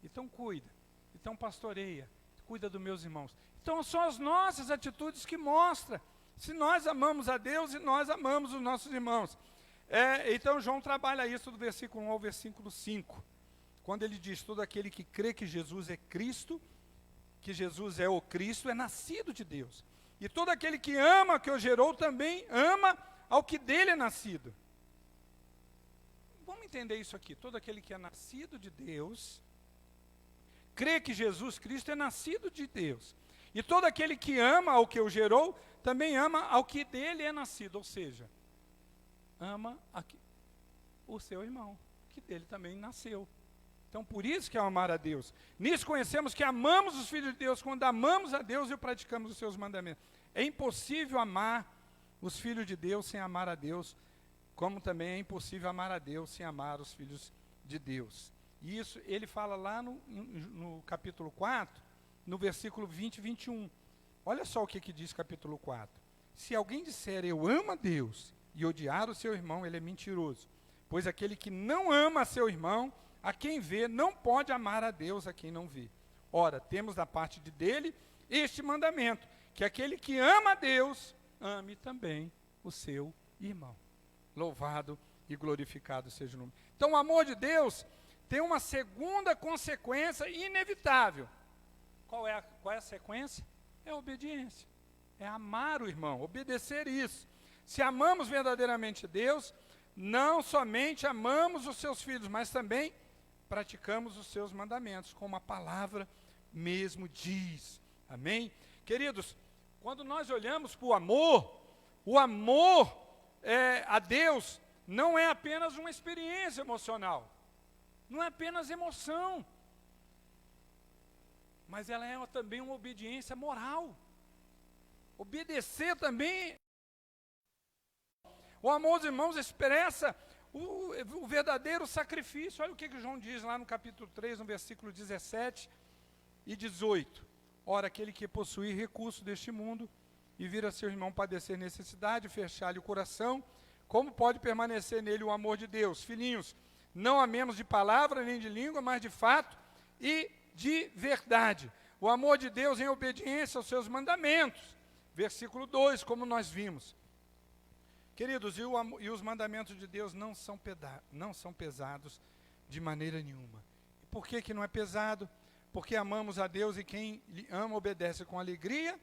Então cuida. Então pastoreia. Cuida dos meus irmãos. Então são as nossas atitudes que mostram se nós amamos a Deus e nós amamos os nossos irmãos. Então João trabalha isso do versículo 1 ao versículo 5. Quando ele diz: todo aquele que crê que Jesus é Cristo, que Jesus é o Cristo, é nascido de Deus. E todo aquele que ama que o gerou também ama ao que dele é nascido. Vamos entender isso aqui. Todo aquele que é nascido de Deus, crê que Jesus Cristo é nascido de Deus. E todo aquele que ama ao que o gerou, também ama ao que dele é nascido. Ou seja, ama o seu irmão, que dele também nasceu. Então, por isso que é amar a Deus. Nisso conhecemos que amamos os filhos de Deus, quando amamos a Deus e praticamos os seus mandamentos. É impossível amar os filhos de Deus sem amar a Deus, como também é impossível amar a Deus sem amar os filhos de Deus. E isso ele fala lá no capítulo 4, no versículo 20 e 21. Olha só o que diz capítulo 4. Se alguém disser eu amo a Deus e odiar o seu irmão, ele é mentiroso. Pois aquele que não ama seu irmão, a quem vê, não pode amar a Deus a quem não vê. Ora, temos da parte dele este mandamento, que aquele que ama a Deus, ame também o seu irmão. Louvado e glorificado seja o nome. Então o amor de Deus tem uma segunda consequência inevitável. Qual é a sequência? É a obediência. É amar o irmão, obedecer isso. Se amamos verdadeiramente Deus, não somente amamos os seus filhos, mas também praticamos os seus mandamentos, como a palavra mesmo diz. Amém? Queridos, quando nós olhamos para o amor a Deus não é apenas uma experiência emocional. Não é apenas emoção. Mas ela é também uma obediência moral. Obedecer também. O amor aos irmãos expressa o verdadeiro sacrifício. Olha o que João diz lá no capítulo 3, no versículo 17 e 18. Ora, aquele que possuir recursos deste mundo e vir a seu irmão padecer necessidade, fechar-lhe o coração, como pode permanecer nele o amor de Deus? Filhinhos, não amemos de palavra nem de língua, mas de fato e de verdade. O amor de Deus em obediência aos seus mandamentos. Versículo 2, como nós vimos. Queridos, e os mandamentos de Deus não são pesados de maneira nenhuma. E por que não é pesado? Porque amamos a Deus e quem ama obedece com alegria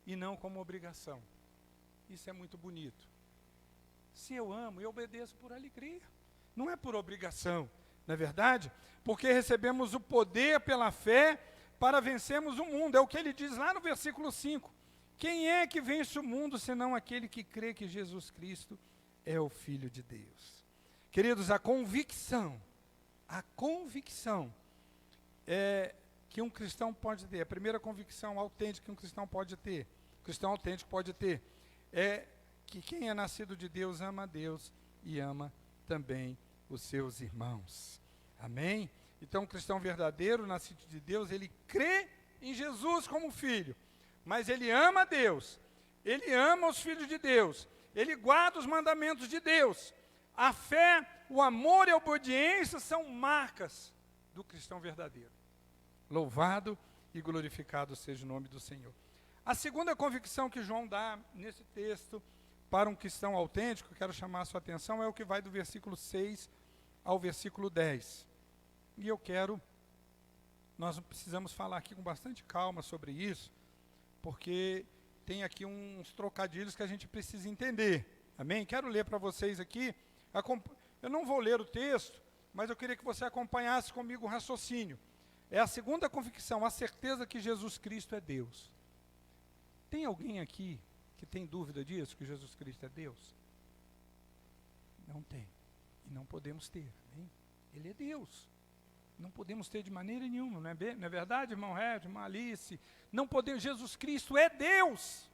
e não como obrigação. Isso é muito bonito. Se eu amo, eu obedeço por alegria. Não é por obrigação, não é verdade? Porque recebemos o poder pela fé para vencermos o mundo. É o que ele diz lá no versículo 5. Quem é que vence o mundo, senão aquele que crê que Jesus Cristo é o Filho de Deus? Queridos, a convicção que um cristão pode ter, a primeira convicção autêntica que um cristão pode ter, é que quem é nascido de Deus ama a Deus e ama também os seus irmãos. Amém? Então, um cristão verdadeiro, nascido de Deus, ele crê em Jesus como filho, mas ele ama a Deus ele ama os filhos de Deus, ele guarda os mandamentos de Deus. A fé, o amor e a obediência são marcas do cristão verdadeiro. Louvado e glorificado seja o nome do Senhor. A segunda convicção que João dá nesse texto para um cristão autêntico, quero chamar a sua atenção, é o que vai do versículo 6 ao versículo 10. E nós precisamos falar aqui com bastante calma sobre isso, porque tem aqui uns trocadilhos que a gente precisa entender. Amém? Quero ler para vocês aqui. Eu não vou ler o texto, mas eu queria que você acompanhasse comigo o raciocínio. É a segunda convicção, a certeza que Jesus Cristo é Deus. Tem alguém aqui que tem dúvida disso, que Jesus Cristo é Deus? Não tem. E não podemos ter. Amém? Ele é Deus. Não podemos ter de maneira nenhuma, não é verdade, irmão Red, irmã Alice? Não podemos, Jesus Cristo é Deus.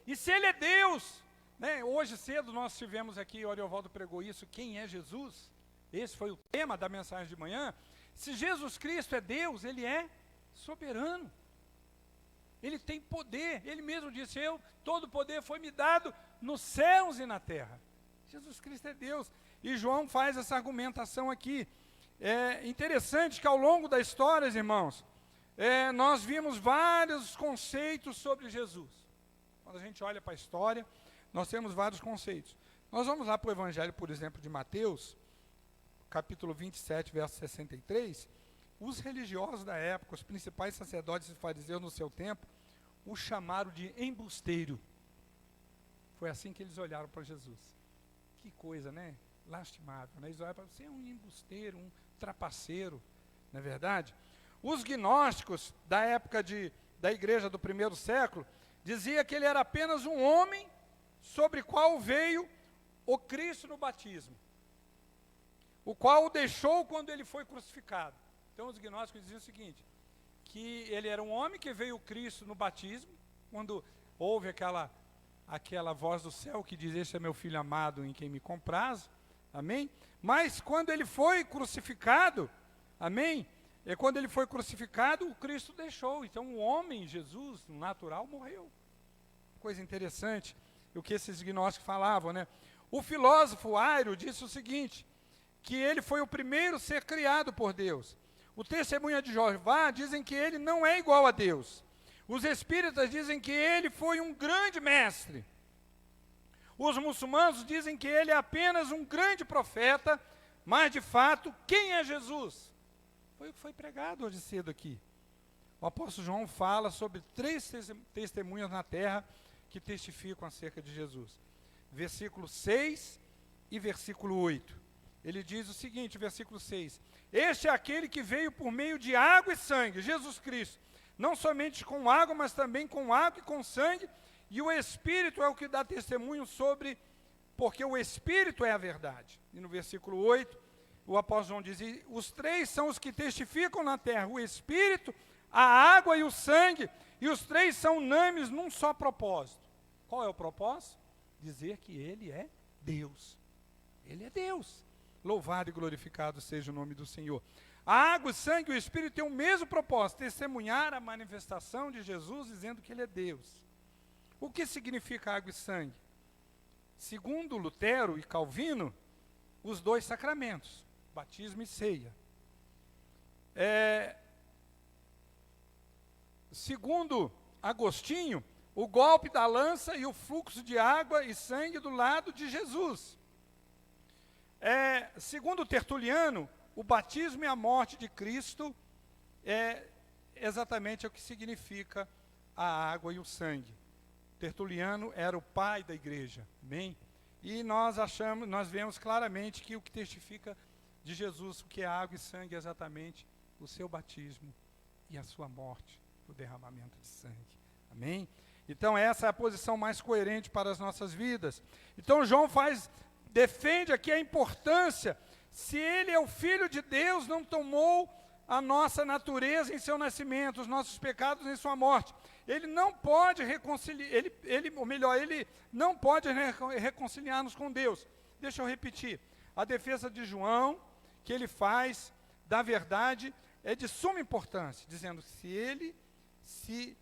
E se Ele é Deus, né, hoje cedo nós tivemos aqui, o Ariovaldo pregou isso, quem é Jesus? Esse foi o tema da mensagem de manhã. Se Jesus Cristo é Deus, Ele é soberano. Ele tem poder, Ele mesmo disse, todo poder foi me dado nos céus e na terra. Jesus Cristo é Deus. E João faz essa argumentação aqui. É interessante que ao longo da história, irmãos, nós vimos vários conceitos sobre Jesus. Quando a gente olha para a história, nós temos vários conceitos. Nós vamos lá para o Evangelho, por exemplo, de Mateus, capítulo 27, verso 63. Os religiosos da época, os principais sacerdotes e fariseus no seu tempo, o chamaram de embusteiro. Foi assim que eles olharam para Jesus. Que coisa, né? Lastimável, né? Eles olharam para você, um embusteiro, um trapaceiro, não é verdade? Os gnósticos da época da igreja do primeiro século, dizia que ele era apenas um homem sobre qual veio o Cristo no batismo, o qual o deixou quando ele foi crucificado. Então os gnósticos diziam o seguinte, que ele era um homem que veio o Cristo no batismo, quando houve aquela voz do céu que diz, este é meu filho amado em quem me compraz, amém? Mas quando ele foi crucificado, amém? E quando ele foi crucificado, o Cristo deixou. Então o homem, Jesus, no natural, morreu. Coisa interessante, o que esses gnósticos falavam, né? O filósofo Airo disse o seguinte, que ele foi o primeiro a ser criado por Deus. O testemunha de Jeová dizem que ele não é igual a Deus. Os espíritas dizem que ele foi um grande mestre. Os muçulmanos dizem que ele é apenas um grande profeta, mas de fato, quem é Jesus? Foi o que foi pregado hoje cedo aqui. O apóstolo João fala sobre 3 testemunhas na terra que testificam acerca de Jesus. Versículo 6 e versículo 8. Ele diz o seguinte, versículo 6. Este é aquele que veio por meio de água e sangue, Jesus Cristo. Não somente com água, mas também com água e com sangue. E o Espírito é o que dá testemunho sobre, porque o Espírito é a verdade. E no versículo 8, o apóstolo João diz, e os 3 são os que testificam na terra, o Espírito, a água e o sangue, e os 3 são unânimes num só propósito. Qual é o propósito? Dizer que Ele é Deus. Ele é Deus. Louvado e glorificado seja o nome do Senhor. A água, o sangue e o Espírito têm o mesmo propósito, testemunhar a manifestação de Jesus, dizendo que Ele é Deus. O que significa água e sangue? Segundo Lutero e Calvino, os 2 sacramentos, batismo e ceia. Segundo Agostinho, o golpe da lança e o fluxo de água e sangue do lado de Jesus. Segundo Tertuliano, o batismo e a morte de Cristo é exatamente o que significa a água e o sangue. Tertuliano era o pai da igreja, amém? E nós vemos claramente que o que testifica de Jesus, o que é água e sangue, é exatamente o seu batismo e a sua morte, o derramamento de sangue, amém? Então essa é a posição mais coerente para as nossas vidas. Então João defende aqui a importância, se ele é o Filho de Deus, não tomou a nossa natureza em seu nascimento, os nossos pecados em sua morte. Ele não pode ele não pode reconciliar-nos com Deus. Deixa eu repetir. A defesa de João, que ele faz da verdade, é de suma importância, dizendo que se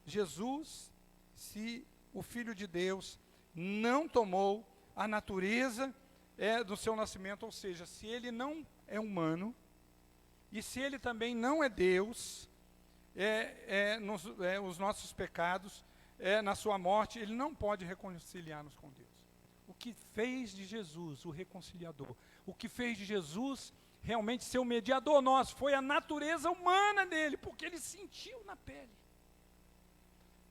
Jesus, se o Filho de Deus não tomou a natureza do seu nascimento, ou seja, se ele não é humano, e se ele também não é Deus, os nossos pecados, na sua morte, ele não pode reconciliar-nos com Deus. O que fez de Jesus o reconciliador, o que fez de Jesus realmente ser o mediador nosso, foi a natureza humana dele, porque ele sentiu na pele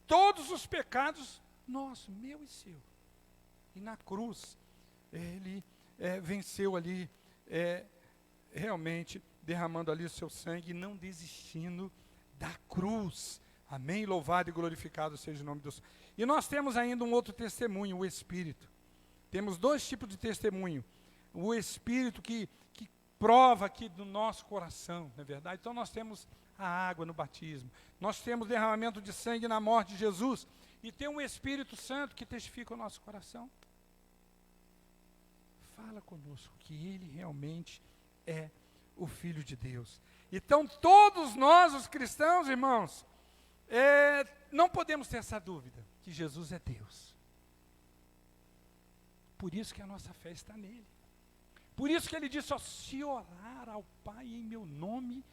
todos os pecados nossos, meu e seu. E na cruz, ele venceu ali, realmente, derramando ali o seu sangue, e não desistindo da cruz. Amém? Louvado e glorificado seja o nome do Senhor. E nós temos ainda um outro testemunho, o Espírito. Temos dois tipos de testemunho. O Espírito que prova aqui do nosso coração, não é verdade? Então nós temos a água no batismo. Nós temos derramamento de sangue na morte de Jesus. E tem um Espírito Santo que testifica o nosso coração. Fala conosco que Ele realmente é o Filho de Deus. Então todos nós, os cristãos, irmãos, não podemos ter essa dúvida, que Jesus é Deus. Por isso que a nossa fé está nele. Por isso que ele disse, ó, se orar ao Pai em meu nome,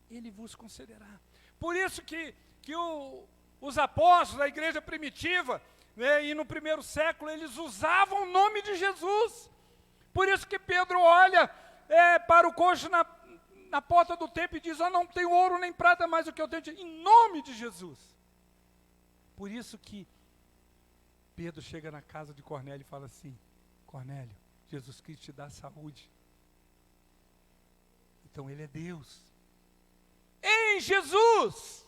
ele vos concederá. Por isso que os apóstolos da igreja primitiva, né, e no primeiro século, eles usavam o nome de Jesus. Por isso que Pedro olha para o coxo na porta do templo e diz, ó, não tenho ouro nem prata, mais do que eu tenho, em nome de Jesus. Por isso que Pedro chega na casa de Cornélio e fala assim, Cornélio, Jesus Cristo te dá saúde. Então ele é Deus. Em Jesus,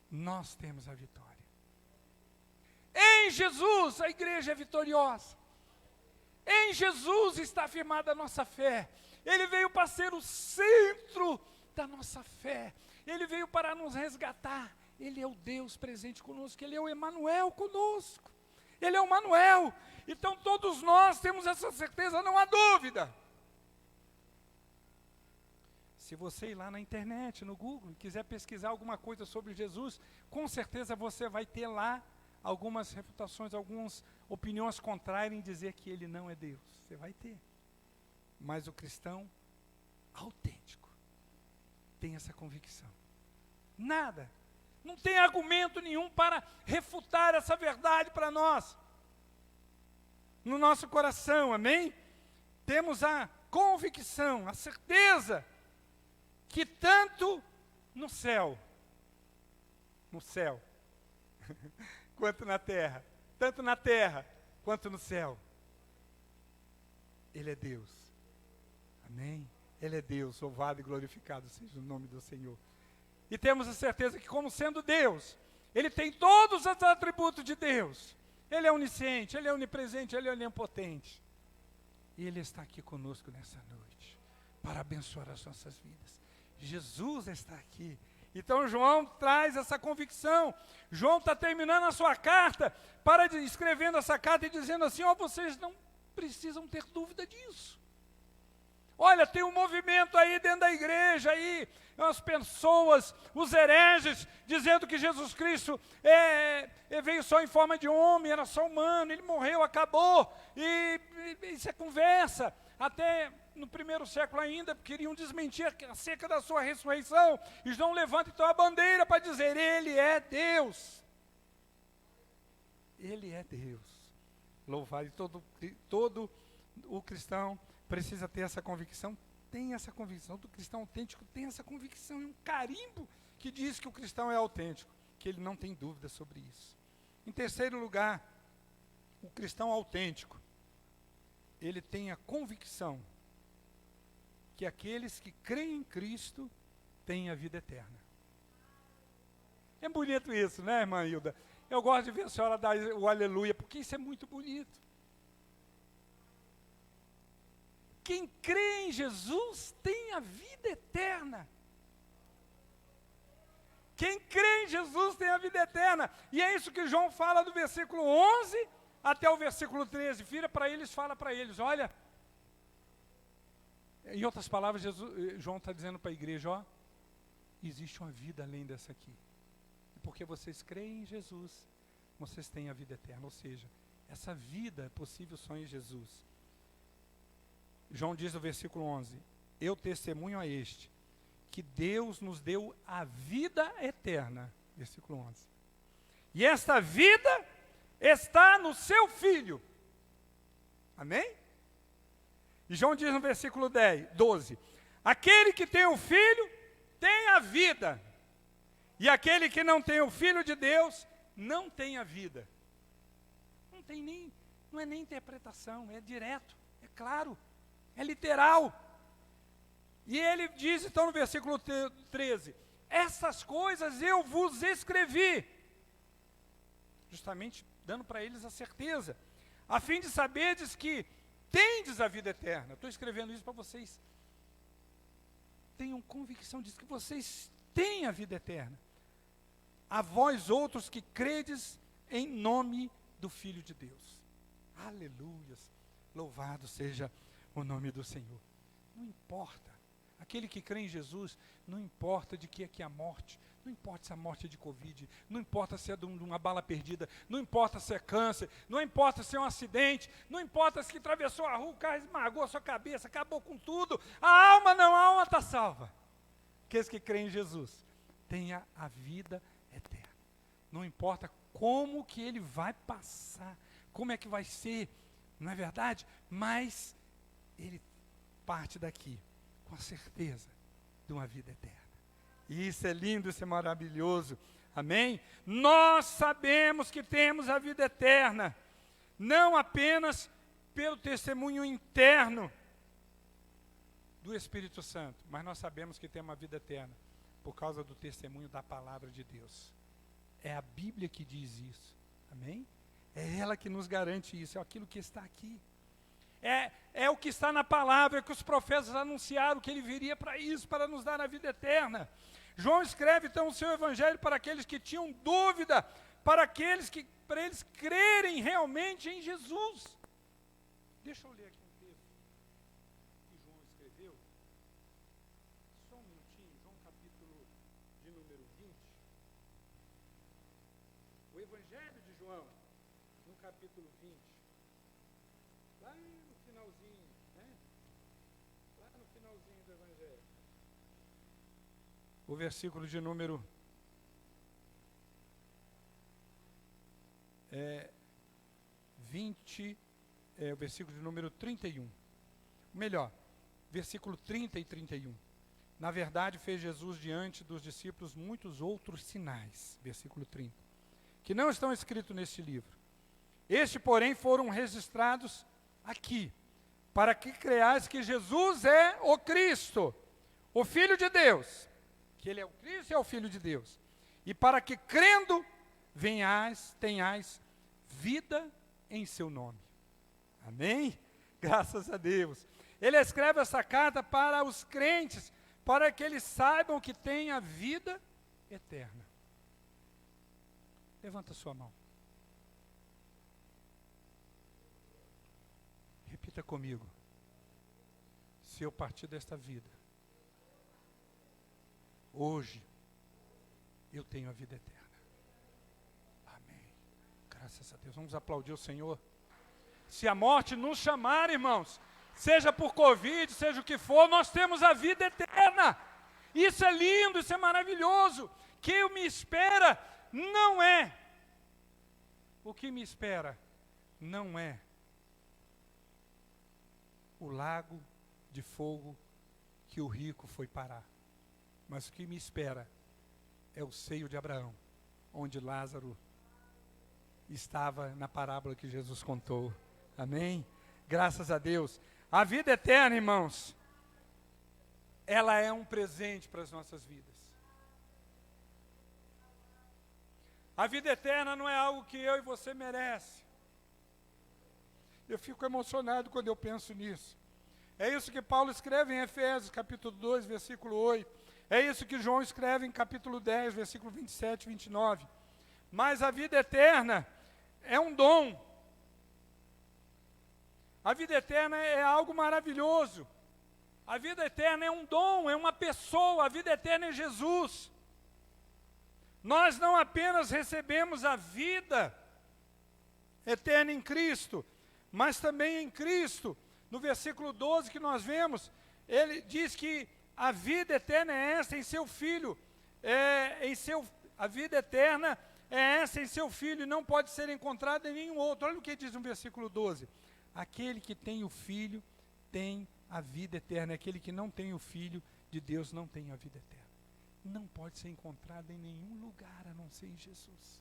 nós temos a vitória. Em Jesus, a igreja é vitoriosa. Em Jesus está afirmada a nossa fé. Ele veio para ser o centro da nossa fé. Ele veio para nos resgatar. Ele é o Deus presente conosco. Ele é o Emanuel conosco. Ele é o Manuel. Então todos nós temos essa certeza, não há dúvida. Se você ir lá na internet, no Google, e quiser pesquisar alguma coisa sobre Jesus, com certeza você vai ter lá algumas refutações, algumas opiniões contrárias em dizer que ele não é Deus. Você vai ter. Mas o cristão autêntico tem essa convicção. Nada. Não tem argumento nenhum para refutar essa verdade para nós. No nosso coração, amém? Temos a convicção, a certeza que tanto no céu, quanto na terra, tanto na terra quanto no céu, Ele é Deus. Amém? Ele é Deus, louvado e glorificado seja o nome do Senhor. E temos a certeza que, como sendo Deus, Ele tem todos os atributos de Deus. Ele é onisciente, Ele é onipresente, Ele é onipotente. E Ele está aqui conosco nessa noite, para abençoar as nossas vidas. Jesus está aqui. Então João traz essa convicção. João está terminando a sua carta, escrevendo essa carta e dizendo assim, ó, vocês não precisam ter dúvida disso. Olha, tem um movimento aí dentro da igreja, aí, as pessoas, os hereges, dizendo que Jesus Cristo veio só em forma de homem, era só humano, ele morreu, acabou, e isso é conversa. Até no primeiro século ainda, queriam desmentir acerca da sua ressurreição, e João levanta então a bandeira para dizer, ele é Deus. Ele é Deus. Louvado, e todo o cristão precisa ter essa convicção, tem essa convicção, do cristão autêntico tem essa convicção, é um carimbo que diz que o cristão é autêntico, que ele não tem dúvida sobre isso. Em terceiro lugar, o cristão autêntico, ele tem a convicção que aqueles que creem em Cristo têm a vida eterna. É bonito isso, né, irmã Hilda? Eu gosto de ver a senhora dar o aleluia, porque isso é muito bonito. Quem crê em Jesus tem a vida eterna. Quem crê em Jesus tem a vida eterna. E é isso que João fala do versículo 11 até o versículo 13. Vira para eles, fala para eles, olha. Em outras palavras, João está dizendo para a igreja, ó, existe uma vida além dessa aqui. E porque vocês creem em Jesus, vocês têm a vida eterna. Ou seja, essa vida é possível só em Jesus. João diz no versículo 11, eu testemunho a este, que Deus nos deu a vida eterna. Versículo 11. E esta vida está no seu Filho. Amém? E João diz no versículo 12, aquele que tem o Filho tem a vida, e aquele que não tem o Filho de Deus não tem a vida. Não é nem interpretação, é direto, é claro, é literal. E ele diz então no versículo 13, essas coisas eu vos escrevi, justamente dando para eles a certeza, a fim de saberdes que tendes a vida eterna. Estou escrevendo isso para vocês. Tenham convicção disso, que vocês têm a vida eterna. A vós outros que credes em nome do Filho de Deus. Aleluias. Louvado seja o nome do Senhor. Não importa. Aquele que crê em Jesus, não importa de que é que é a morte. Não importa se a morte é de Covid, não importa se é de uma bala perdida, não importa se é câncer, não importa se é um acidente, não importa se atravessou a rua, o carro esmagou a sua cabeça, acabou com tudo, a alma está salva. Aqueles que creem em Jesus, tenha a vida eterna. Não importa como que ele vai passar, como é que vai ser, não é verdade? Mas ele parte daqui com a certeza de uma vida eterna. E isso é lindo, isso é maravilhoso. Amém? Nós sabemos que temos a vida eterna, não apenas pelo testemunho interno do Espírito Santo, mas nós sabemos que temos a vida eterna por causa do testemunho da palavra de Deus. É a Bíblia que diz isso. Amém? É ela que nos garante isso, é aquilo que está aqui. É o que está na palavra, é que os profetas anunciaram que ele viria para isso, para nos dar a vida eterna. João escreve então o seu evangelho para aqueles que tinham dúvida, para eles crerem realmente em Jesus. Deixa eu ler aqui um texto que João escreveu. Só um minutinho, João capítulo de número 20. O evangelho de João, no capítulo 20. Lá no finalzinho, né? Lá no finalzinho do evangelho. O versículo de número 20, o versículo de número 31. Melhor, versículo 30 e 31. Na verdade, fez Jesus diante dos discípulos muitos outros sinais, versículo 30, que não estão escritos neste livro. Estes, porém, foram registrados aqui, para que creais que Jesus é o Cristo, o Filho de Deus, que ele é o Cristo e é o Filho de Deus, e para que crendo tenhais vida em seu nome. Amém? Graças a Deus. Ele escreve essa carta para os crentes, para que eles saibam que têm a vida eterna. Levanta sua mão. Repita comigo. Se eu partir desta vida, hoje, eu tenho a vida eterna. Amém. Graças a Deus. Vamos aplaudir o Senhor. Se a morte nos chamar, irmãos, seja por Covid, seja o que for, nós temos a vida eterna. Isso é lindo, isso é maravilhoso. O que me espera não é. O que me espera não é o lago de fogo que o rico foi parar. Mas o que me espera é o seio de Abraão, onde Lázaro estava na parábola que Jesus contou. Amém? Graças a Deus. A vida eterna, irmãos, ela é um presente para as nossas vidas. A vida eterna não é algo que eu e você merece. Eu fico emocionado quando eu penso nisso. É isso que Paulo escreve em Efésios, capítulo 2, versículo 8. É isso que João escreve em capítulo 10, versículo 27 e 29. Mas a vida eterna é um dom. A vida eterna é algo maravilhoso. A vida eterna é um dom, é uma pessoa. A vida eterna é Jesus. Nós não apenas recebemos a vida eterna em Cristo, mas também em Cristo. No versículo 12 que nós vemos, ele diz que a vida eterna é essa em seu Filho, a vida eterna é essa em seu Filho, e não pode ser encontrada em nenhum outro. Olha o que diz no versículo 12. Aquele que tem o Filho tem a vida eterna, aquele que não tem o Filho de Deus não tem a vida eterna. Não pode ser encontrado em nenhum lugar a não ser em Jesus.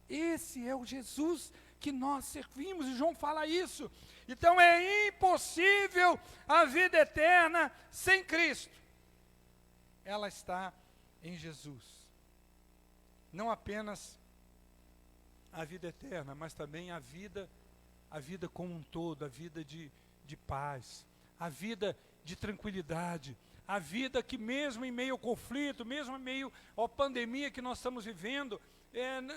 Esse é o Jesus que nós servimos, e João fala isso. Então é impossível a vida eterna sem Cristo. Ela está em Jesus. Não apenas a vida eterna, mas também a vida como um todo, a vida de paz, a vida de tranquilidade, a vida que mesmo em meio ao conflito, mesmo em meio à pandemia que nós estamos vivendo,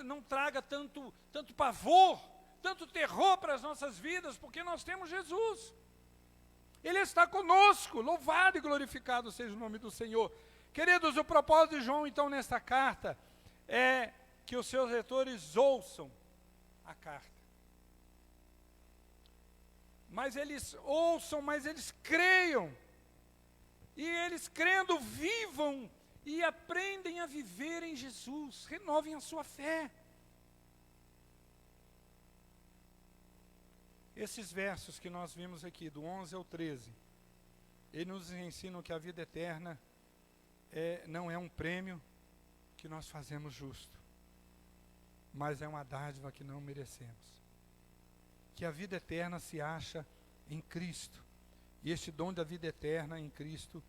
não traga tanto pavor, tanto terror para as nossas vidas, porque nós temos Jesus. Ele está conosco, louvado e glorificado seja o nome do Senhor. Queridos, o propósito de João, então, nesta carta, é que os seus leitores ouçam a carta. Mas eles ouçam, mas eles creiam. E eles crendo, vivam e aprendem a viver em Jesus. Renovem a sua fé. Esses versos que nós vimos aqui, do 11 ao 13, eles nos ensinam que a vida eterna não é um prêmio que nós fazemos justo, mas é uma dádiva que não merecemos. Que a vida eterna se acha em Cristo, e este dom da vida eterna em Cristo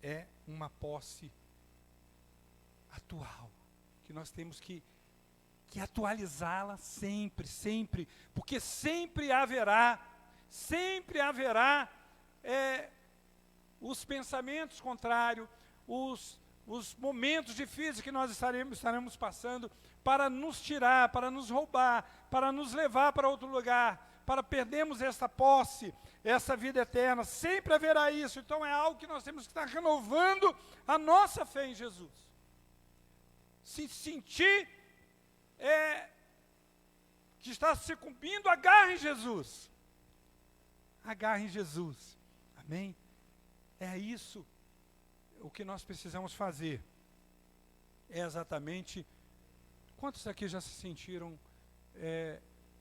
é uma posse atual, que nós temos que atualizá-la sempre, porque sempre haverá os pensamentos contrários, os momentos difíceis que nós estaremos passando para nos tirar, para nos roubar, para nos levar para outro lugar, para perdermos essa posse, essa vida eterna. Sempre haverá isso. Então é algo que nós temos que estar renovando a nossa fé em Jesus. Se sentir que está se cumprindo, agarre em Jesus. Agarre em Jesus. Amém? É isso. O que nós precisamos fazer é exatamente... Quantos aqui já se sentiram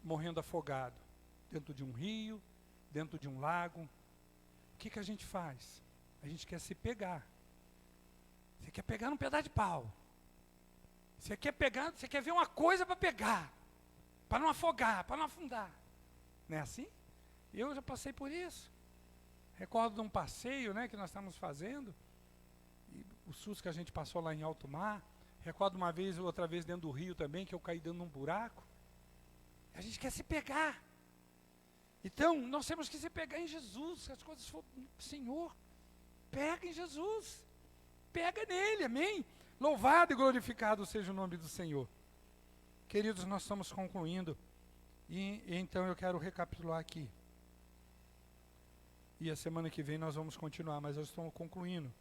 morrendo afogado? Dentro de um rio, dentro de um lago? O que a gente faz? A gente quer se pegar. Você quer pegar num pedaço de pau. Você quer ver uma coisa para pegar, para não afogar, para não afundar. Não é assim? Eu já passei por isso. Recordo de um passeio, que nós estávamos fazendo, e o susto que a gente passou lá em alto mar. Recordo uma vez, outra vez dentro do rio também, que eu caí dentro de um buraco. A gente quer se pegar. Então, nós temos que se pegar em Jesus. Se as coisas for, Senhor, pega em Jesus. Pega nele, amém? Louvado e glorificado seja o nome do Senhor. Queridos, nós estamos concluindo. E então eu quero recapitular aqui. E a semana que vem nós vamos continuar, mas eu estou concluindo.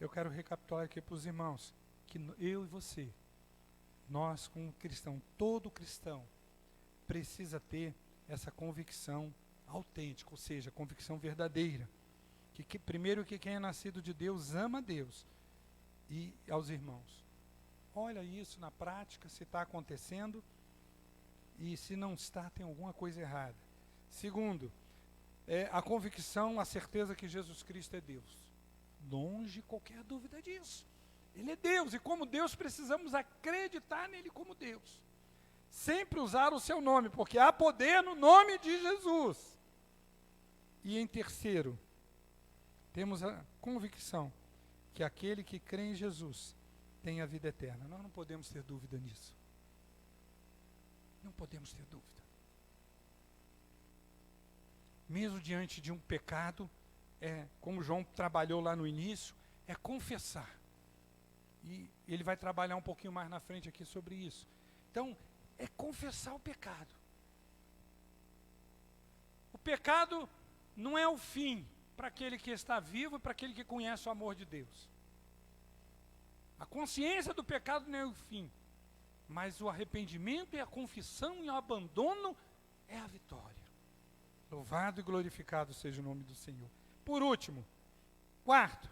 Eu quero recapitular aqui para os irmãos, que eu e você, nós como cristão, todo cristão, precisa ter essa convicção autêntica, ou seja, convicção verdadeira. Primeiro que quem é nascido de Deus ama a Deus e aos irmãos. Olha isso na prática, se está acontecendo, e se não está, tem alguma coisa errada. Segundo, a convicção, a certeza que Jesus Cristo é Deus. Longe qualquer dúvida disso. Ele é Deus, e como Deus precisamos acreditar nele como Deus. Sempre usar o seu nome, porque há poder no nome de Jesus. E em terceiro, temos a convicção que aquele que crê em Jesus tem a vida eterna. Nós não podemos ter dúvida nisso. Não podemos ter dúvida. Mesmo diante de um pecado, como João trabalhou lá no início, é confessar. E ele vai trabalhar um pouquinho mais na frente aqui sobre isso. Então, é confessar o pecado. O pecado não é o fim para aquele que está vivo e para aquele que conhece o amor de Deus. A consciência do pecado não é o fim, mas o arrependimento e a confissão e o abandono é a vitória. Louvado e glorificado seja o nome do Senhor. Por último, quarto,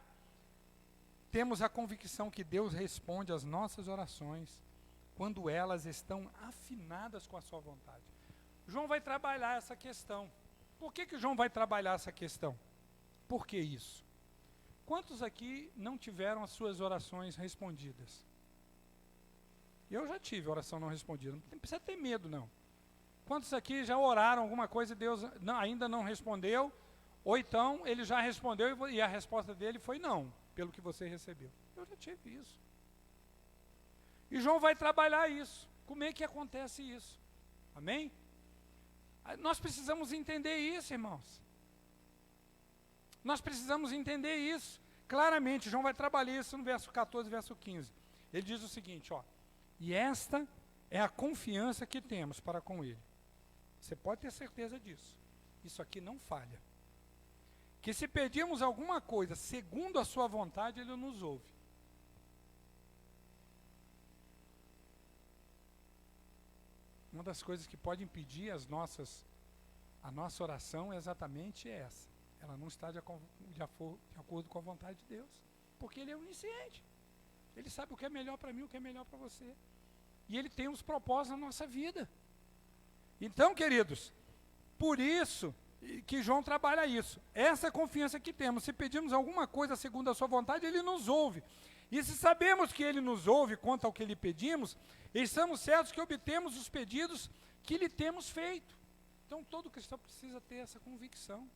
temos a convicção que Deus responde às nossas orações quando elas estão afinadas com a sua vontade. João vai trabalhar essa questão. Por que João vai trabalhar essa questão? Por que isso? Quantos aqui não tiveram as suas orações respondidas? Eu já tive oração não respondida. Não precisa ter medo, não. Quantos aqui já oraram alguma coisa e Deus ainda não respondeu? Ou então ele já respondeu e a resposta dele foi não, pelo que você recebeu. Eu já tive isso. E João vai trabalhar isso. Como é que acontece isso? Amém? Nós precisamos entender isso, irmãos. Nós precisamos entender isso. Claramente, João vai trabalhar isso no verso 14 e verso 15. Ele diz o seguinte, ó. E esta é a confiança que temos para com ele. Você pode ter certeza disso. Isso aqui não falha. Que se pedirmos alguma coisa segundo a sua vontade, ele nos ouve. Uma das coisas que pode impedir a nossa oração é exatamente essa. Ela não está de acordo com a vontade de Deus. Porque ele é onisciente. Ele sabe o que é melhor para mim, o que é melhor para você. E ele tem uns propósitos na nossa vida. Então, queridos, por isso que João trabalha isso. Essa confiança que temos. Se pedimos alguma coisa segundo a sua vontade, ele nos ouve. E se sabemos que ele nos ouve quanto ao que lhe pedimos, estamos certos que obtemos os pedidos que lhe temos feito. Então, todo cristão precisa ter essa convicção.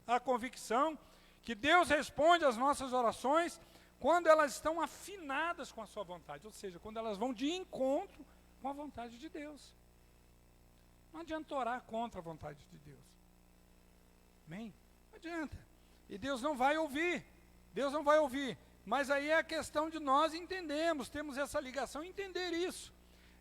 A convicção que Deus responde às nossas orações quando elas estão afinadas com a sua vontade, ou seja, quando elas vão de encontro com a vontade de Deus. Não adianta orar contra a vontade de Deus. Amém? Não adianta. E Deus não vai ouvir. Deus não vai ouvir. Mas aí é a questão de nós entendermos, temos essa ligação, entender isso.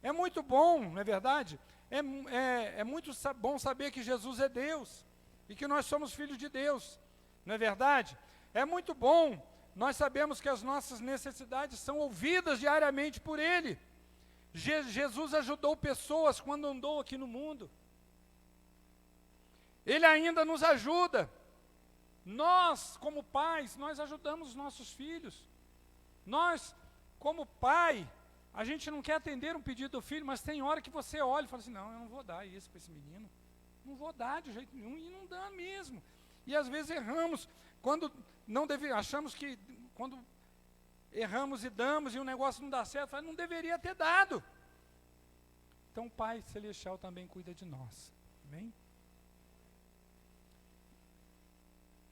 É muito bom, não é verdade? É muito bom saber que Jesus é Deus e que nós somos filhos de Deus, não é verdade? É muito bom nós sabemos que as nossas necessidades são ouvidas diariamente por Ele. Jesus ajudou pessoas quando andou aqui no mundo. Ele ainda nos ajuda. Nós, como pais, nós ajudamos os nossos filhos. Nós, como pai, a gente não quer atender um pedido do filho, mas tem hora que você olha e fala assim, não, eu não vou dar isso para esse menino. Não vou dar de jeito nenhum, e não dá mesmo. E às vezes erramos, quando não achamos que, quando erramos e damos, e o negócio não dá certo, não deveria ter dado. Então o Pai Celestial também cuida de nós. Amém?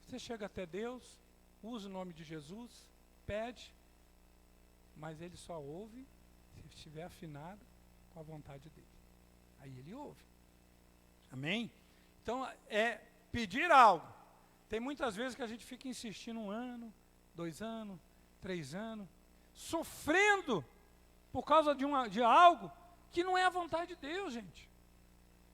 Você chega até Deus, usa o nome de Jesus, pede, mas Ele só ouve se estiver afinado com a vontade dEle. Aí Ele ouve. Amém? Então, é pedir algo. Tem muitas vezes que a gente fica insistindo 1 ano, 2 anos, 3 anos, sofrendo por causa de algo que não é a vontade de Deus, gente.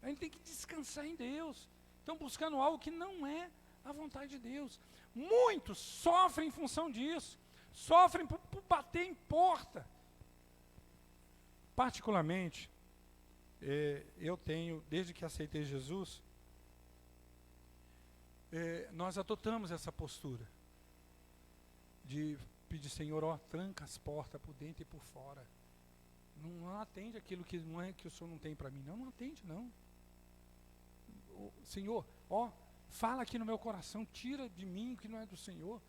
A gente tem que descansar em Deus. Estão buscando algo que não é a vontade de Deus. Muitos sofrem em função disso. Sofrem por bater em porta. Particularmente, eu tenho, desde que aceitei Jesus, nós adotamos essa postura de pedir, Senhor, ó, tranca as portas por dentro e por fora. Não atende aquilo que não é que o Senhor não tem para mim. Não atende, não. Senhor, ó, fala aqui no meu coração, tira de mim o que não é do Senhor.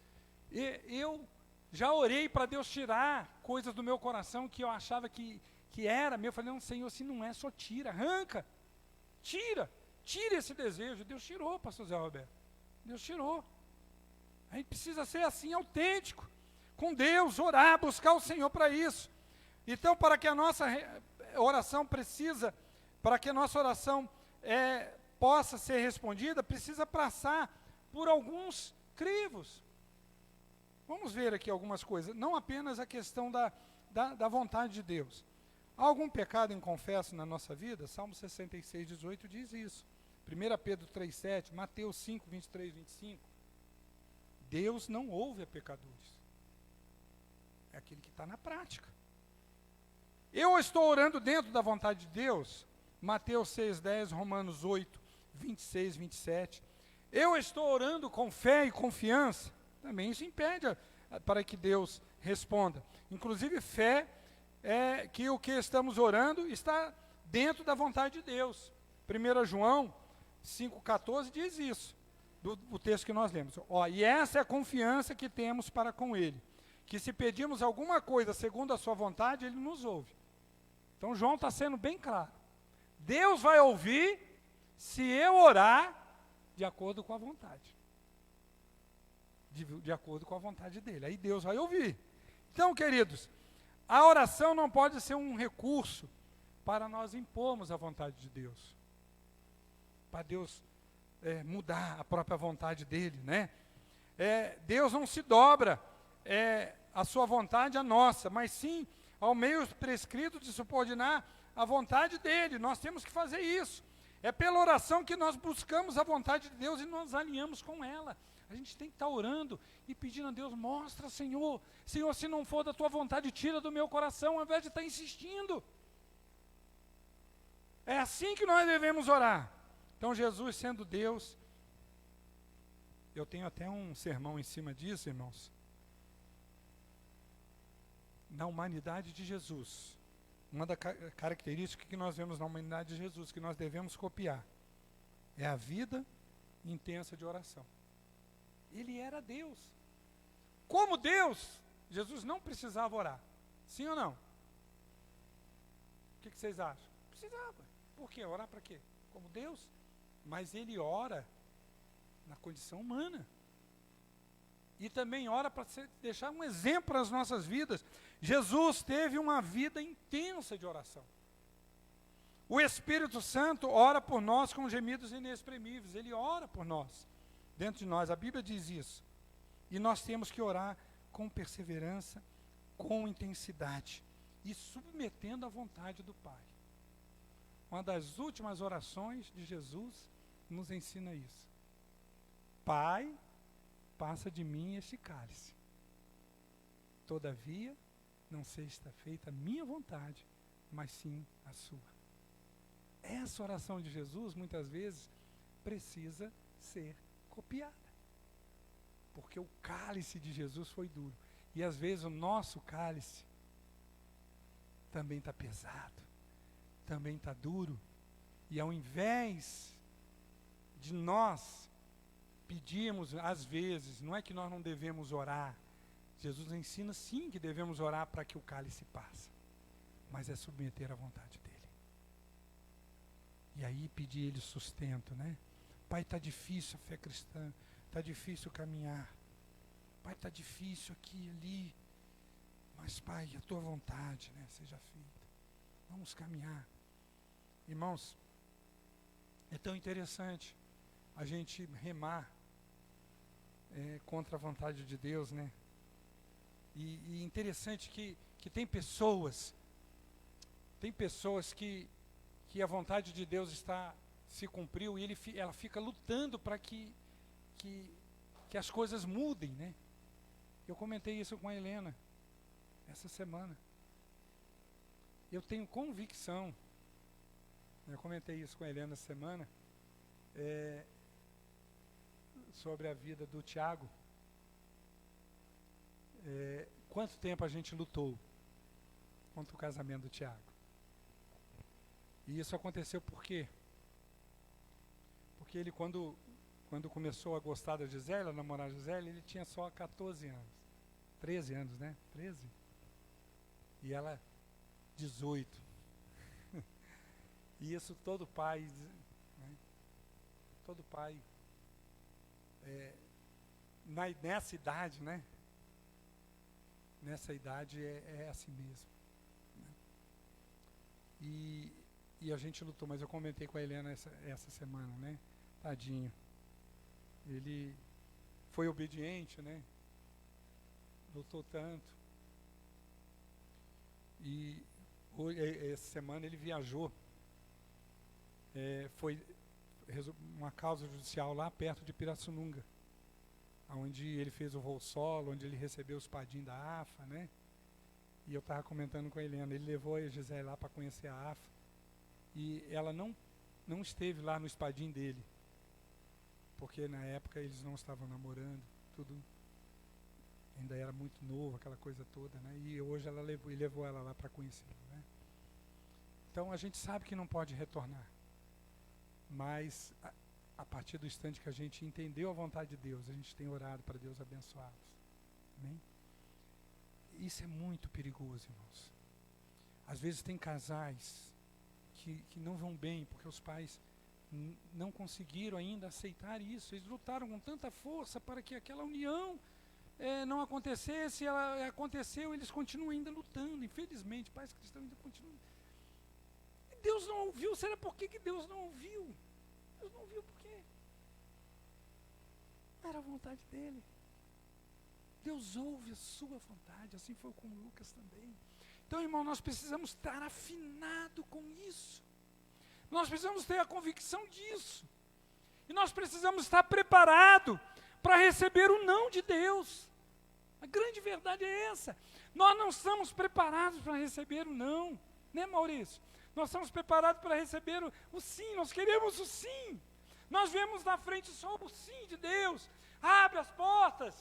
Eu já orei para Deus tirar coisas do meu coração que eu achava que era meu. Eu falei, não, Senhor, se não é, só tira, arranca. Tira esse desejo. Deus tirou, pastor Zé Roberto. Deus tirou. A gente precisa ser assim, autêntico, com Deus, orar, buscar o Senhor para isso. Então, para que a nossa oração possa ser respondida, precisa passar por alguns crivos. Vamos ver aqui algumas coisas, não apenas a questão da vontade de Deus. Há algum pecado inconfesso na nossa vida? Salmo 66, 18 diz isso. 1 Pedro 3, 7, Mateus 5, 23, 25. Deus não ouve a pecadores. É aquele que está na prática. Eu estou orando dentro da vontade de Deus, Mateus 6,10, Romanos 8, 26, 27. Eu estou orando com fé e confiança. Também isso impede para que Deus responda. Inclusive, fé é que o que estamos orando está dentro da vontade de Deus. 1 João 5,14 diz isso, do texto que nós lemos. E essa é a confiança que temos para com Ele, que se pedirmos alguma coisa segundo a sua vontade, Ele nos ouve. Então João está sendo bem claro. Deus vai ouvir se eu orar de acordo com a vontade. De acordo com a vontade dele. Aí Deus vai ouvir. Então, queridos, a oração não pode ser um recurso para nós impormos a vontade de Deus. Para Deus mudar a própria vontade dele, né? Deus não se dobra a sua vontade à nossa, mas sim ao meio prescrito de subordinar a vontade dele. Nós temos que fazer isso. É pela oração que nós buscamos a vontade de Deus e nos alinhamos com ela. A gente tem que estar orando e pedindo a Deus, mostra, Senhor. Senhor, se não for da tua vontade, tira do meu coração, ao invés de estar insistindo. É assim que nós devemos orar. Então, Jesus sendo Deus, eu tenho até um sermão em cima disso, irmãos. Na humanidade de Jesus, uma das características que nós vemos na humanidade de Jesus, que nós devemos copiar, é a vida intensa de oração. Ele era Deus. Como Deus, Jesus não precisava orar. Sim ou não? O que vocês acham? Precisava. Por quê? Orar para quê? Como Deus. Mas ele ora na condição humana. E também ora para deixar um exemplo para as nossas vidas. Jesus teve uma vida intensa de oração. O Espírito Santo ora por nós com gemidos inexprimíveis. Ele ora por nós, dentro de nós. A Bíblia diz isso. E nós temos que orar com perseverança, com intensidade e submetendo à vontade do Pai. Uma das últimas orações de Jesus nos ensina isso. Pai, passa de mim este cálice. Todavia, não seja feita a minha vontade, mas sim a sua. Essa oração de Jesus, muitas vezes, precisa ser copiada. Porque o cálice de Jesus foi duro. E às vezes o nosso cálice também está pesado, também está duro. E ao invés de nós pedirmos, às vezes, não é que nós não devemos orar. Jesus ensina sim que devemos orar para que o cálice passe. Mas é submeter à vontade dele. E aí pedir ele sustento, né? Pai, está difícil a fé cristã. Está difícil caminhar. Pai, está difícil aqui e ali. Mas, Pai, a tua vontade, né, seja feita. Vamos caminhar. Irmãos, é tão interessante a gente remar contra a vontade de Deus, né? E interessante que tem pessoas que a vontade de Deus se cumpriu e ela fica lutando para que as coisas mudem, né? Eu comentei isso com a Helena essa semana. Eu tenho convicção, eu comentei isso com a Helena essa semana, sobre a vida do Tiago. Quanto tempo a gente lutou contra o casamento do Tiago? E isso aconteceu por quê? Porque ele, quando começou a gostar da Gisele, a namorar a Gisele, ele tinha só 14 anos. 13 anos, né? 13. E ela, 18. E isso todo pai, né? Todo pai, nessa idade, né? Nessa idade é assim mesmo. Né? E a gente lutou, mas eu comentei com a Helena essa semana, né? Tadinho. Ele foi obediente, né? Lutou tanto. E essa semana ele viajou. Foi uma causa judicial lá perto de Pirassununga, onde ele fez o voo solo, onde ele recebeu os padrinhos da AFA, né? E eu estava comentando com a Helena, ele levou a Gisele lá para conhecer a AFA. E ela não esteve lá no espadim dele, porque na época eles não estavam namorando, tudo ainda era muito novo, aquela coisa toda, né? E hoje ele levou ela lá para conhecê-lo, né? Então a gente sabe que não pode retornar, mas a partir do instante que a gente entendeu a vontade de Deus, a gente tem orado para Deus abençoá-los. Amém? Isso é muito perigoso, irmãos. Às vezes tem casais que não vão bem, porque os pais não conseguiram ainda aceitar isso. Eles lutaram com tanta força para que aquela união não acontecesse. Ela aconteceu, eles continuam ainda lutando. Infelizmente, pais cristãos ainda continuam. E Deus não ouviu. Será por que Deus não ouviu? Deus não ouviu por quê? Era a vontade dele. Deus ouve a sua vontade. Assim foi com Lucas também. Então, irmão, nós precisamos estar afinado com isso. Nós precisamos ter a convicção disso. E nós precisamos estar preparados para receber o não de Deus. A grande verdade é essa. Nós não estamos preparados para receber o não. Né, Maurício? Nós estamos preparados para receber o sim. Nós queremos o sim. Nós vemos na frente só o sim de Deus. Abre as portas.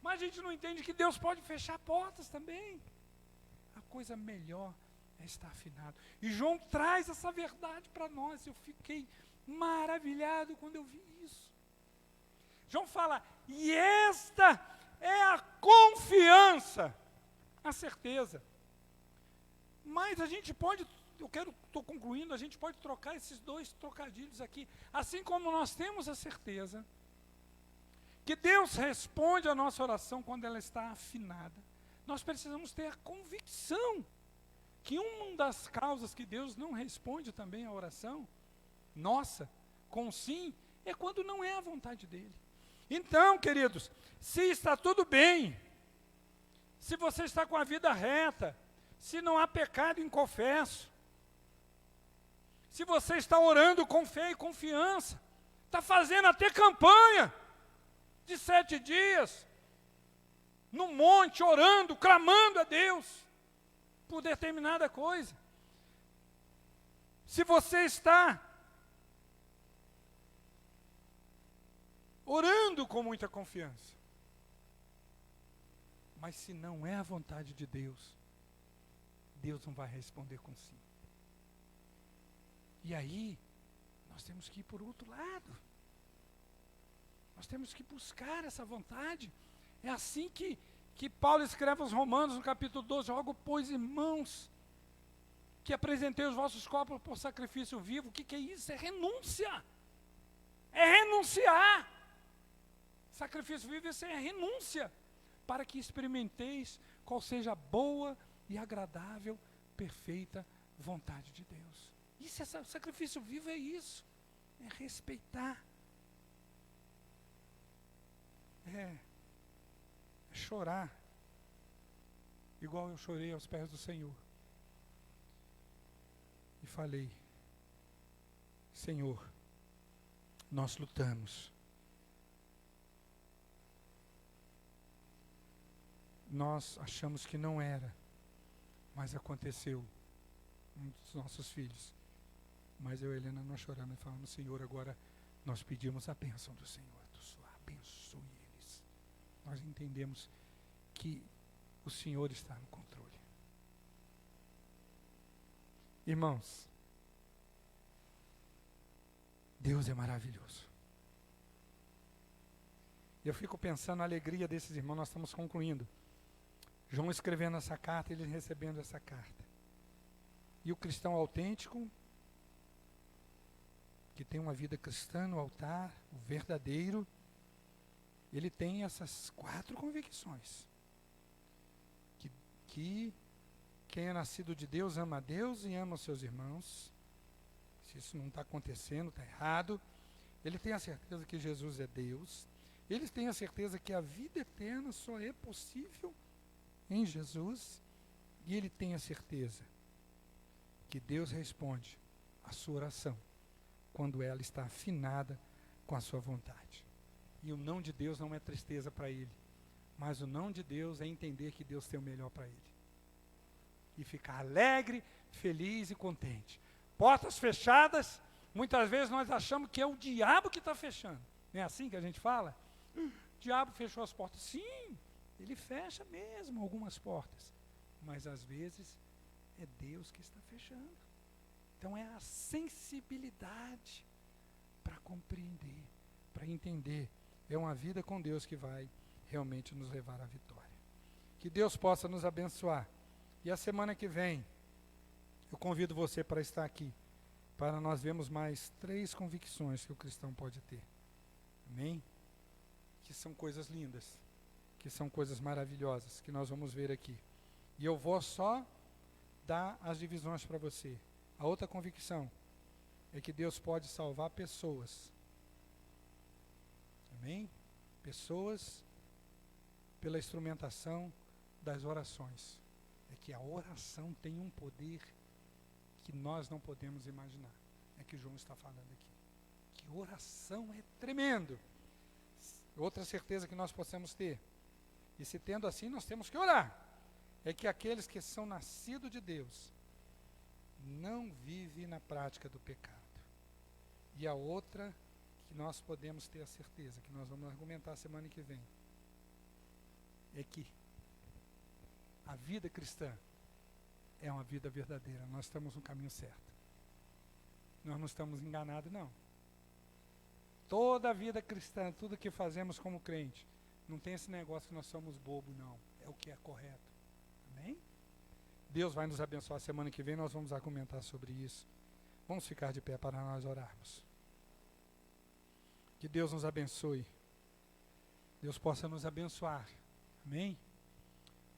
Mas a gente não entende que Deus pode fechar portas também. A coisa melhor é estar afinado. E João traz essa verdade para nós. Eu fiquei maravilhado quando eu vi isso. João fala, e esta é a confiança, a certeza. Mas a gente pode, estou concluindo, a gente pode trocar esses dois trocadilhos aqui. Assim como nós temos a certeza que Deus responde a nossa oração quando ela está afinada, nós precisamos ter a convicção que uma das causas que Deus não responde também a oração nossa, com sim, é quando não é a vontade dele. Então, queridos, se está tudo bem, se você está com a vida reta, se não há pecado inconfesso, se você está orando com fé e confiança, está fazendo até campanha de 7 dias, no monte, orando, clamando a Deus, por determinada coisa. Se você está orando com muita confiança, mas se não é a vontade de Deus, Deus não vai responder com sim. E aí, nós temos que ir por outro lado. Nós temos que buscar essa vontade. É assim que Paulo escreve aos Romanos, no capítulo 12, rogo, pois, irmãos, que apresentei os vossos corpos por sacrifício vivo. O que é isso? É renúncia. É renunciar. Sacrifício vivo, isso é renúncia. Para que experimenteis qual seja a boa e agradável, perfeita vontade de Deus. Isso é sacrifício vivo, é isso. É respeitar. É chorar, igual eu chorei aos pés do Senhor. E falei, Senhor, nós lutamos. Nós achamos que não era, mas aconteceu. Um dos nossos filhos. Mas eu e Helena, nós chorando e falando, Senhor, agora nós pedimos a bênção do Senhor. Abençoe eles. Nós entendemos que o Senhor está no controle. Irmãos, Deus é maravilhoso. Eu fico pensando na alegria desses irmãos, nós estamos concluindo. João escrevendo essa carta, eles recebendo essa carta. E o cristão autêntico, que tem uma vida cristã no altar, o verdadeiro, ele tem essas 4 convicções. Que quem é nascido de Deus ama a Deus e ama os seus irmãos. Se isso não está acontecendo, está errado. Ele tem a certeza que Jesus é Deus. Ele tem a certeza que a vida eterna só é possível em Jesus. E ele tem a certeza que Deus responde a sua oração quando ela está afinada com a sua vontade. E o não de Deus não é tristeza para ele, mas o não de Deus é entender que Deus tem o melhor para ele. E ficar alegre, feliz e contente, Portas fechadas, muitas vezes nós achamos que é o diabo que está fechando. Não é assim que a gente fala? O diabo fechou as portas. Sim, ele fecha mesmo algumas portas. Mas às vezes é Deus que está fechando. Então é a sensibilidade para compreender, para entender. É uma vida com Deus que vai realmente nos levar à vitória. Que Deus possa nos abençoar. E a semana que vem, eu convido você para estar aqui, para nós vermos mais 3 convicções que o cristão pode ter. Amém? Que são coisas lindas, que são coisas maravilhosas, que nós vamos ver aqui. E eu vou só dar as divisões para você. A outra convicção é que Deus pode salvar pessoas. Amém? Pessoas pela instrumentação das orações. É que a oração tem um poder que nós não podemos imaginar. É que João está falando aqui. Que oração é tremendo. Outra certeza que nós possamos ter. E se tendo assim, nós temos que orar. É que aqueles que são nascidos de Deus não vivem na prática do pecado. E a outra que nós podemos ter a certeza, que nós vamos argumentar semana que vem, é que a vida cristã é uma vida verdadeira. Nós estamos no caminho certo. Nós não estamos enganados, não. Toda a vida cristã, tudo que fazemos como crente, não tem esse negócio que nós somos bobos, não. É o que é correto. Amém? Deus vai nos abençoar. Semana que vem nós vamos argumentar sobre isso. Vamos ficar de pé para nós orarmos. Que Deus nos abençoe. Deus possa nos abençoar. Amém?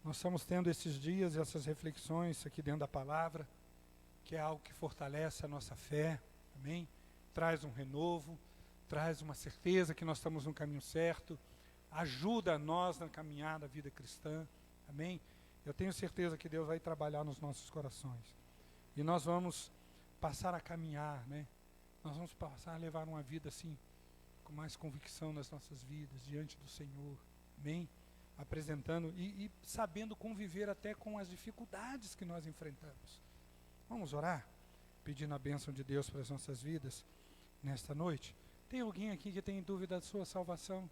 Nós estamos tendo esses dias, essas reflexões aqui dentro da palavra, que é algo que fortalece a nossa fé. Amém? Traz um renovo, traz uma certeza que nós estamos no caminho certo, ajuda nós na caminhada da vida cristã. Amém? Eu tenho certeza que Deus vai trabalhar nos nossos corações. E nós vamos passar a caminhar, né? Nós vamos passar a levar uma vida assim, com mais convicção nas nossas vidas, diante do Senhor. Amém? Apresentando e sabendo conviver até com as dificuldades que nós enfrentamos. Vamos orar? Pedindo a bênção de Deus para as nossas vidas nesta noite. Tem alguém aqui que tem dúvida da sua salvação?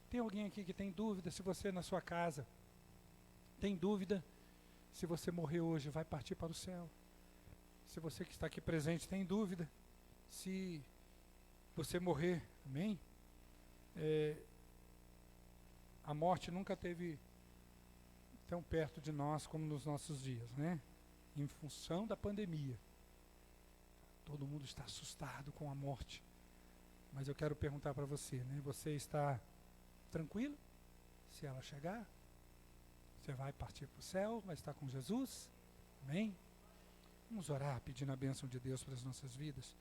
Tem alguém aqui que tem dúvida se você na sua casa tem dúvida se você morrer hoje vai partir para o céu? Se você que está aqui presente tem dúvida se você morrer, amém? A morte nunca esteve tão perto de nós como nos nossos dias, né? Em função da pandemia. Todo mundo está assustado com a morte. Mas eu quero perguntar para você, né? Você está tranquilo? Se ela chegar, você vai partir para o céu, vai estar com Jesus? Amém? Vamos orar pedindo a bênção de Deus para as nossas vidas.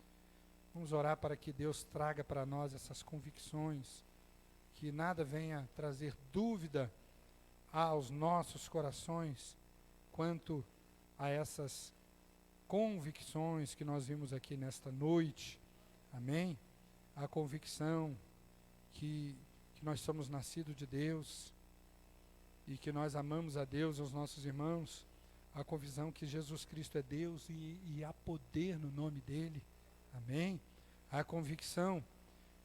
Vamos orar para que Deus traga para nós essas convicções, que nada venha trazer dúvida aos nossos corações quanto a essas convicções que nós vimos aqui nesta noite. Amém? A convicção que nós somos nascidos de Deus e que nós amamos a Deus e os nossos irmãos. A convicção que Jesus Cristo é Deus e há poder no nome dEle. Amém? A convicção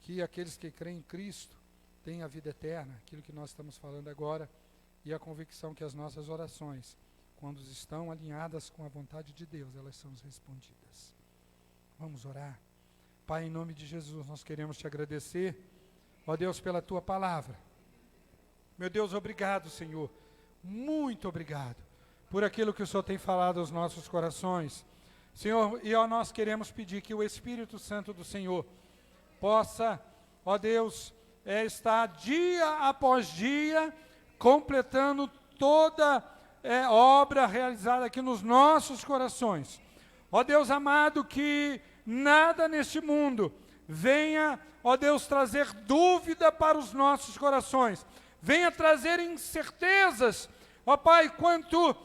que aqueles que creem em Cristo têm a vida eterna, aquilo que nós estamos falando agora, e a convicção que as nossas orações, quando estão alinhadas com a vontade de Deus, elas são respondidas. Vamos orar. Pai, em nome de Jesus, nós queremos te agradecer, ó Deus, pela tua palavra. Meu Deus, obrigado, Senhor, muito obrigado, por aquilo que o Senhor tem falado aos nossos corações. Senhor, e nós queremos pedir que o Espírito Santo do Senhor possa, ó Deus, estar dia após dia, completando toda obra realizada aqui nos nossos corações. Ó Deus amado, que nada neste mundo venha, ó Deus, trazer dúvida para os nossos corações, venha trazer incertezas, ó Pai, quanto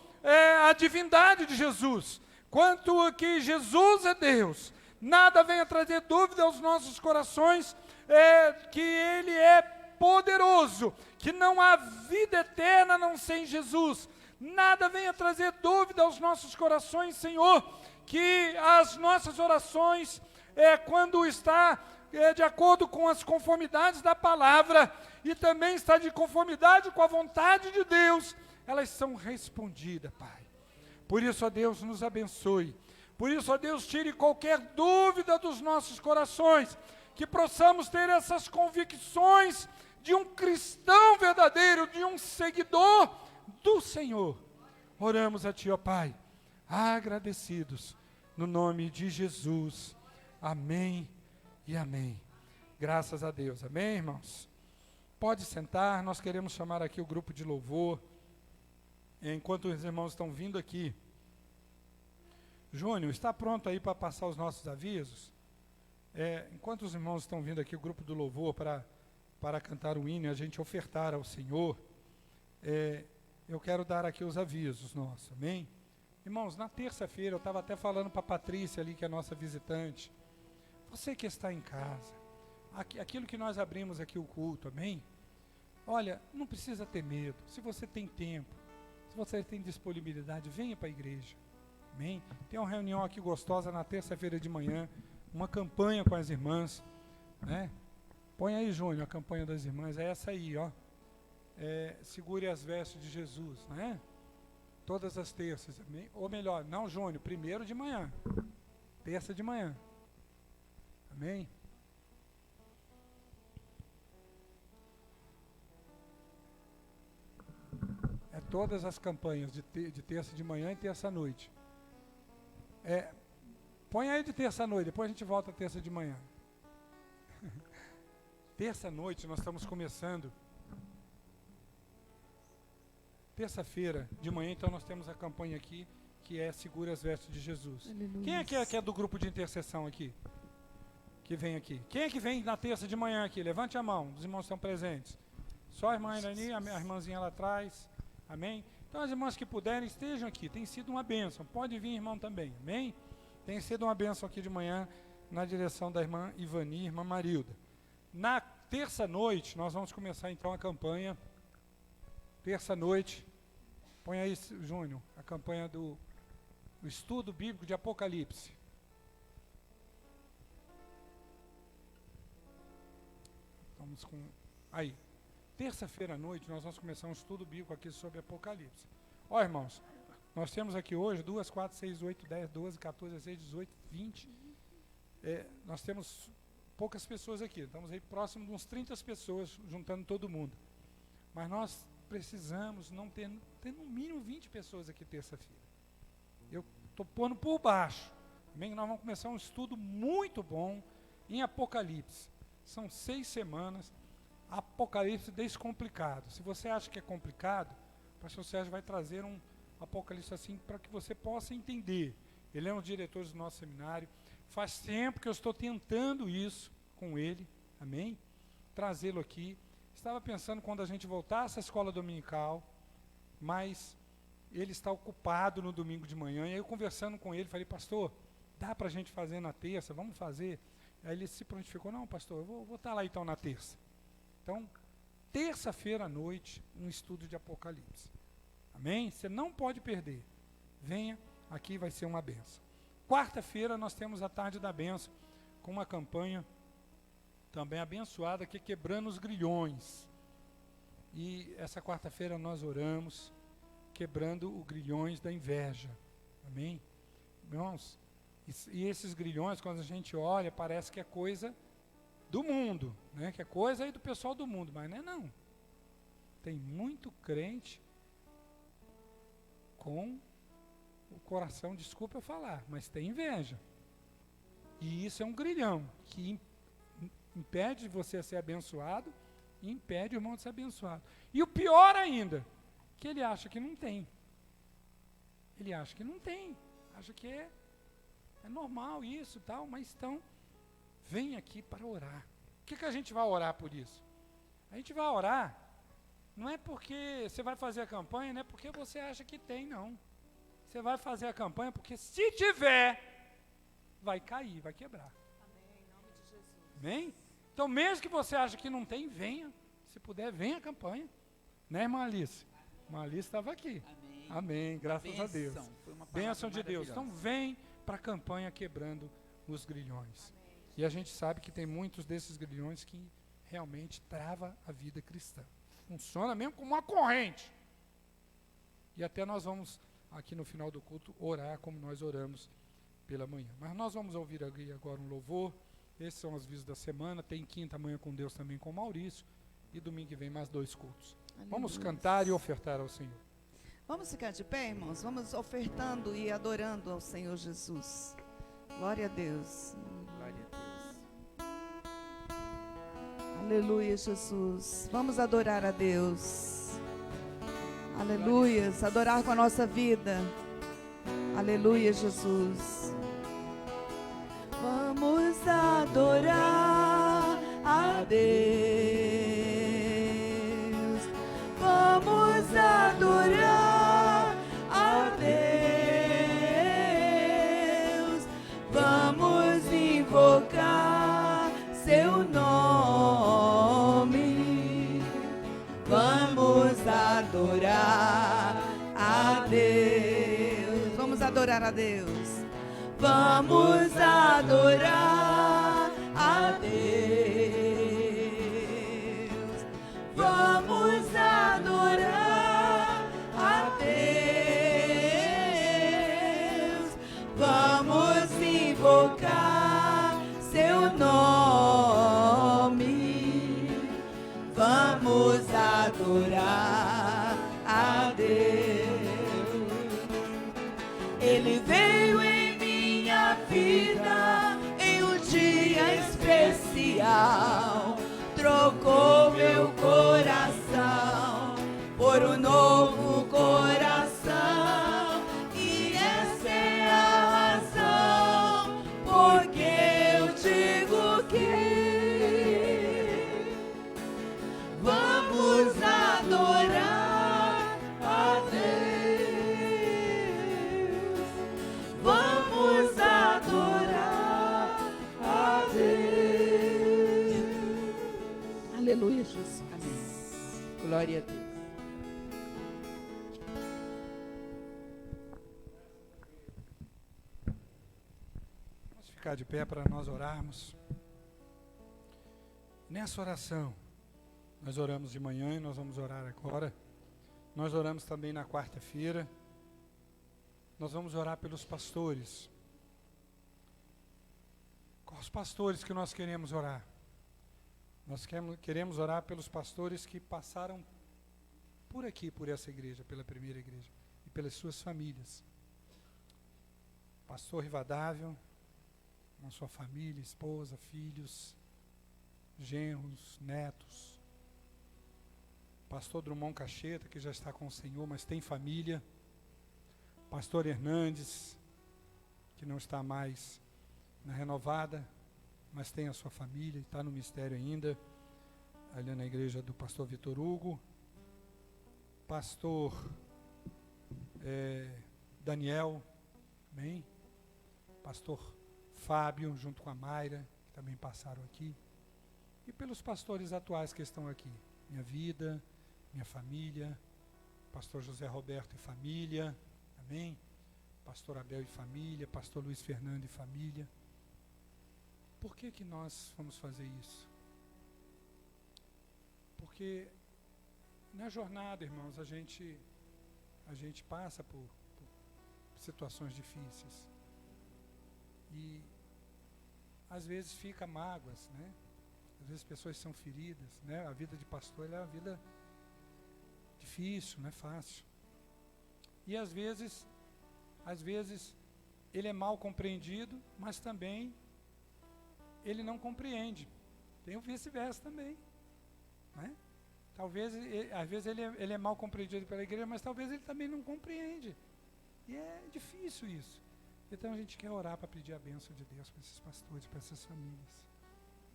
à divindade de Jesus, quanto a que Jesus é Deus. Nada venha trazer dúvida aos nossos corações, que Ele é poderoso, que não há vida eterna a não ser em Jesus. Nada venha trazer dúvida aos nossos corações, Senhor, que as nossas orações, quando está de acordo com as conformidades da palavra e também está de conformidade com a vontade de Deus, elas são respondidas, Pai. Por isso, ó Deus, nos abençoe. Por isso, ó Deus, tire qualquer dúvida dos nossos corações, que possamos ter essas convicções de um cristão verdadeiro, de um seguidor do Senhor. Oramos a Ti, ó Pai, agradecidos, no nome de Jesus. Amém e amém. Graças a Deus. Amém, irmãos? Pode sentar, nós queremos chamar aqui o grupo de louvor. Enquanto os irmãos estão vindo aqui. Júnior, está pronto aí para passar os nossos avisos? Enquanto os irmãos estão vindo aqui, o grupo do louvor, para cantar o hino e a gente ofertar ao Senhor, eu quero dar aqui os avisos nossos, amém? Irmãos, na terça-feira, eu estava até falando para a Patrícia ali, que é a nossa visitante, você que está em casa, aquilo que nós abrimos aqui o culto, amém? Olha, não precisa ter medo, se você tem tempo, se você tem disponibilidade, venha para a igreja, amém? Tem uma reunião aqui gostosa na terça-feira de manhã, uma campanha com as irmãs, né? Põe aí, Júnior, a campanha das irmãs, é essa aí, ó. Segure as vestes de Jesus, né? Todas as terças, amém? Ou melhor, não, Júnior, primeiro de manhã, terça de manhã, amém? Todas as campanhas de terça de manhã e terça-noite. Põe aí de terça-noite, depois a gente volta terça de manhã. Terça-noite nós estamos começando. Terça-feira de manhã, então nós temos a campanha aqui, que é Segura as Vestes de Jesus. Aleluia. Quem é que é do grupo de intercessão aqui? Que vem aqui. Quem é que vem na terça de manhã aqui? Levante a mão, os irmãos estão presentes. Só a irmã Irani, a irmãzinha lá atrás. Amém? Então as irmãs que puderem, estejam aqui. Tem sido uma bênção. Pode vir, irmão, também. Amém? Tem sido uma bênção aqui de manhã, na direção da irmã Ivani e irmã Marilda. Na terça-noite, nós vamos começar então a campanha. Terça-noite, põe aí, Júnior, a campanha do estudo bíblico de Apocalipse. Estamos com... Aí. Terça-feira à noite, nós vamos começar um estudo bíblico aqui sobre Apocalipse. Ó, irmãos, nós temos aqui hoje 2, 4, 6, 8, 10, 12, 14, 16, 18, 20. Nós temos poucas pessoas aqui. Estamos aí próximo de uns 30 pessoas, juntando todo mundo. Mas nós precisamos não ter no mínimo 20 pessoas aqui terça-feira. Eu estou pondo por baixo. Amém? Nós vamos começar um estudo muito bom em Apocalipse. São 6 semanas. Apocalipse descomplicado. Se você acha que é complicado, o pastor Sérgio vai trazer um Apocalipse assim para que você possa entender. Ele é um dos diretores do nosso seminário. Faz tempo que eu estou tentando isso com ele, amém? Trazê-lo aqui. Estava pensando quando a gente voltasse à escola dominical, mas ele está ocupado no domingo de manhã. E aí eu conversando com ele, falei, pastor, dá para a gente fazer na terça? Vamos fazer? Aí ele se prontificou, não, pastor, eu vou estar lá então na terça. Então, terça-feira à noite, um estudo de Apocalipse. Amém? Você não pode perder. Venha, aqui vai ser uma benção. Quarta-feira nós temos a Tarde da Benção, com uma campanha também abençoada, que é Quebrando os Grilhões. E essa quarta-feira nós oramos, quebrando os grilhões da inveja. Amém? Irmãos, e esses grilhões, quando a gente olha, parece que é coisa do mundo, né? Que é coisa aí do pessoal do mundo, mas não é não. Tem muito crente com o coração, desculpa eu falar, mas tem inveja. E isso é um grilhão que impede você ser abençoado e impede o irmão de ser abençoado. E o pior ainda, que ele acha que não tem. Ele acha que não tem, acha que é normal isso e tal, mas então vem aqui para orar. O que a gente vai orar por isso? A gente vai orar, não é porque você vai fazer a campanha, não é porque você acha que tem, não. Você vai fazer a campanha porque se tiver, vai cair, vai quebrar. Amém, em nome de Jesus. Amém? Então, mesmo que você ache que não tem, venha. Se puder, venha a campanha. Né, irmã Alice? Irmã Alice estava aqui. Amém. Amém, graças a Deus. Foi uma palavra Bênção de Deus. Então, vem para a campanha Quebrando os Grilhões. E a gente sabe que tem muitos desses grilhões que realmente trava a vida cristã. Funciona mesmo como uma corrente. E até nós vamos, aqui no final do culto, orar como nós oramos pela manhã. Mas nós vamos ouvir agora um louvor. Esses são os avisos da semana. Tem quinta manhã com Deus também com Maurício. E domingo que vem mais 2 cultos. Aleluia. Vamos cantar e ofertar ao Senhor. Vamos ficar de pé, irmãos? Vamos ofertando e adorando ao Senhor Jesus. Glória a Deus. Glória a Deus. Aleluia, Jesus. Vamos adorar a Deus. Aleluias. Adorar com a nossa vida. Aleluia, Jesus. Vamos adorar a Deus. Vamos adorar a Deus. Vamos invocar seu nome. Vamos adorar a Deus. Vamos adorar a Deus. Vamos adorar a Deus. Vamos adorar a Deus. Vamos invocar seu nome. Vamos adorar a Deus. Ele veio em minha vida em um dia especial. Trocou meu coração por um novo coração. E essa é a razão porque eu digo que vamos adorar a Deus. Vamos adorar a Deus. Aleluia, Jesus. Amém. Glória a Deus. Vamos ficar de pé para nós orarmos. Nessa oração, nós oramos de manhã e nós vamos orar agora. Nós oramos também na quarta-feira. Nós vamos orar pelos pastores. Quais pastores que nós queremos orar? Nós queremos orar pelos pastores que passaram por aqui, por essa igreja, pela primeira igreja, e pelas suas famílias. Pastor Rivadávio, com sua família, esposa, filhos, genros, netos. Pastor Drummond Cacheta, que já está com o Senhor, mas tem família. Pastor Hernandes, que não está mais na renovada, mas tem a sua família, está no mistério ainda, ali na igreja do pastor Vitor Hugo. Pastor Daniel, amém? Pastor Fábio, junto com a Mayra, que também passaram aqui. E pelos pastores atuais que estão aqui. Minha vida, minha família, pastor José Roberto e família, amém? Pastor Abel e família, pastor Luiz Fernando e família. Por que que nós vamos fazer isso? Porque na jornada, irmãos, a gente passa por situações difíceis. E às vezes fica mágoas, né? Às vezes pessoas são feridas, né? A vida de pastor é uma vida difícil, não é fácil. E às vezes ele é mal compreendido, mas também ele não compreende. Tem o vice-versa também, né? Talvez, às vezes ele é mal compreendido pela igreja, mas talvez ele também não compreende. E é difícil isso. Então a gente quer orar para pedir a bênção de Deus para esses pastores, para essas famílias.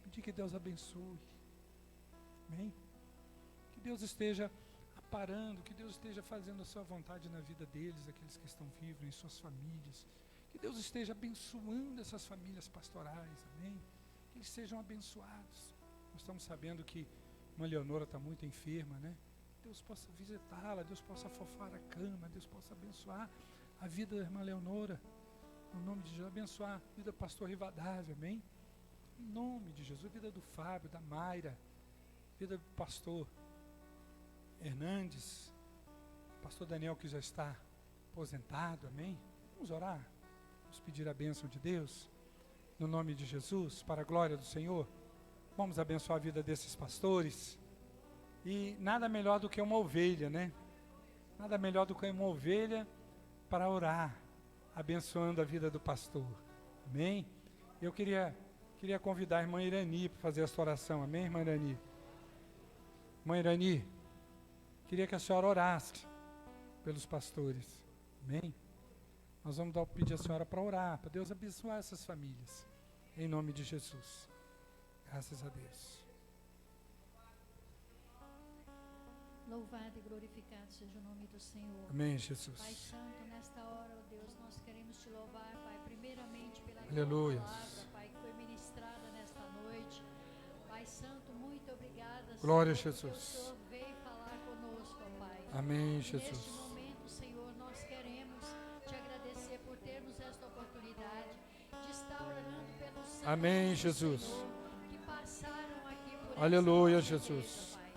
Pedir que Deus abençoe. Amém? Que Deus esteja aparando, que Deus esteja fazendo a sua vontade na vida deles, aqueles que estão vivos, em suas famílias. Que Deus esteja abençoando essas famílias pastorais, amém? Que eles sejam abençoados. Nós estamos sabendo que irmã Leonora está muito enferma, né? Deus possa visitá-la, Deus possa afofar a cama, Deus possa abençoar a vida da irmã Leonora. No nome de Jesus, abençoar a vida do pastor Rivadavia, amém? Em nome de Jesus, a vida do Fábio, da Mayra, a vida do pastor Hernandes, pastor Daniel que já está aposentado, amém? Vamos orar, vamos pedir a bênção de Deus, no nome de Jesus, para a glória do Senhor. Vamos abençoar a vida desses pastores. E nada melhor do que uma ovelha, né? Nada melhor do que uma ovelha para orar, abençoando a vida do pastor. Amém? Eu queria convidar a irmã Irani para fazer esta oração. Amém, irmã Irani? Irmã Irani, queria que a senhora orasse pelos pastores. Amém? Nós vamos pedir a senhora para orar, para Deus abençoar essas famílias. Em nome de Jesus. Graças a Deus. Louvado e glorificado seja o nome do Senhor. Amém, Jesus. Pai Santo, nesta hora, ó Deus, nós queremos te louvar, Pai, primeiramente pela Aleluia. tua palavra, Pai, que foi ministrada nesta noite. Pai Santo, muito obrigada, Glória a Senhor, Jesus. porque o Senhor veio falar conosco, ó Pai. Amém, Neste Jesus. momento, Senhor, nós queremos te agradecer por termos esta oportunidade de estar orando pelos santos Amém, do Jesus. Senhor, que passaram aqui por Aleluia, esta noite, Jesus. ó Pai.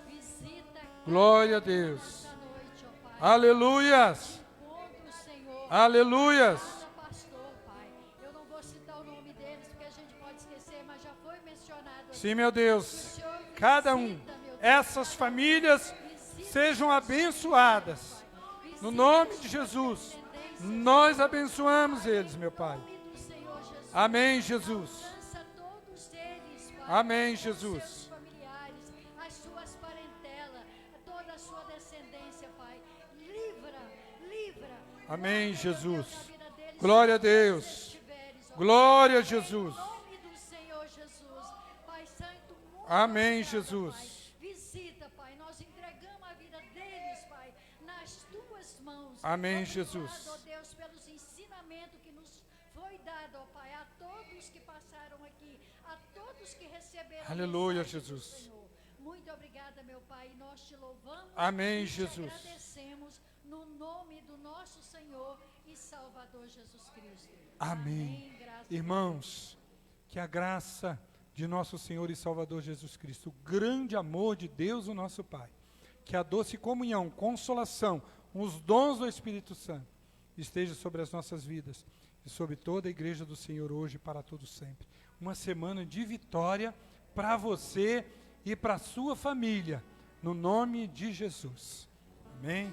Visita Glória a cada um Deus. nesta noite, ó Pai. Aleluias. Encontra o Senhor. Aleluias. Cada pastor, Pai. Eu não vou citar o nome deles porque a gente pode esquecer, mas já foi mencionado aqui. Sim, meu Que o Deus. Senhor Cada visita, um. meu Deus, Essas cada famílias visita sejam os abençoadas. Pai. Visita No nome as de suas Jesus. descendências, Nós Pai. abençoamos eles, meu Pai. Em nome do Senhor Jesus. Amém, Jesus. Alcança todos eles, Pai. Amém, Os Jesus. seus familiares, as suas parentelas, toda a sua descendência, Pai. Livra. Amém, Guarda, meu Jesus. Deus, a vida deles, Glória a onde eles Deus. estiveres, ó Glória a Pai. Jesus. Em nome do Senhor Jesus. Pai Santo, muito Amém, obrigada, Jesus. Pai. Visita, Pai. Nós entregamos a vida deles, Pai, nas tuas mãos. Amém, Obrigado, Jesus. ó Deus, pelos ensinamentos que nos foi dado, ó Pai, a todos que passaram aqui, a todos que receberam. a Aleluia, mensagem do Jesus. Senhor. Muito obrigada, meu Pai. E nós te louvamos. Amém, e Jesus. Te agradecemos no nome do nosso Senhor e Salvador Jesus Cristo. Amém. Graças Irmãos, que a graça de nosso Senhor e Salvador Jesus Cristo, o grande amor de Deus, o nosso Pai, que a doce comunhão, consolação, os dons do Espírito Santo, esteja sobre as nossas vidas e sobre toda a igreja do Senhor hoje e para todos sempre. Uma semana de vitória para você e para a sua família, no nome de Jesus. Amém.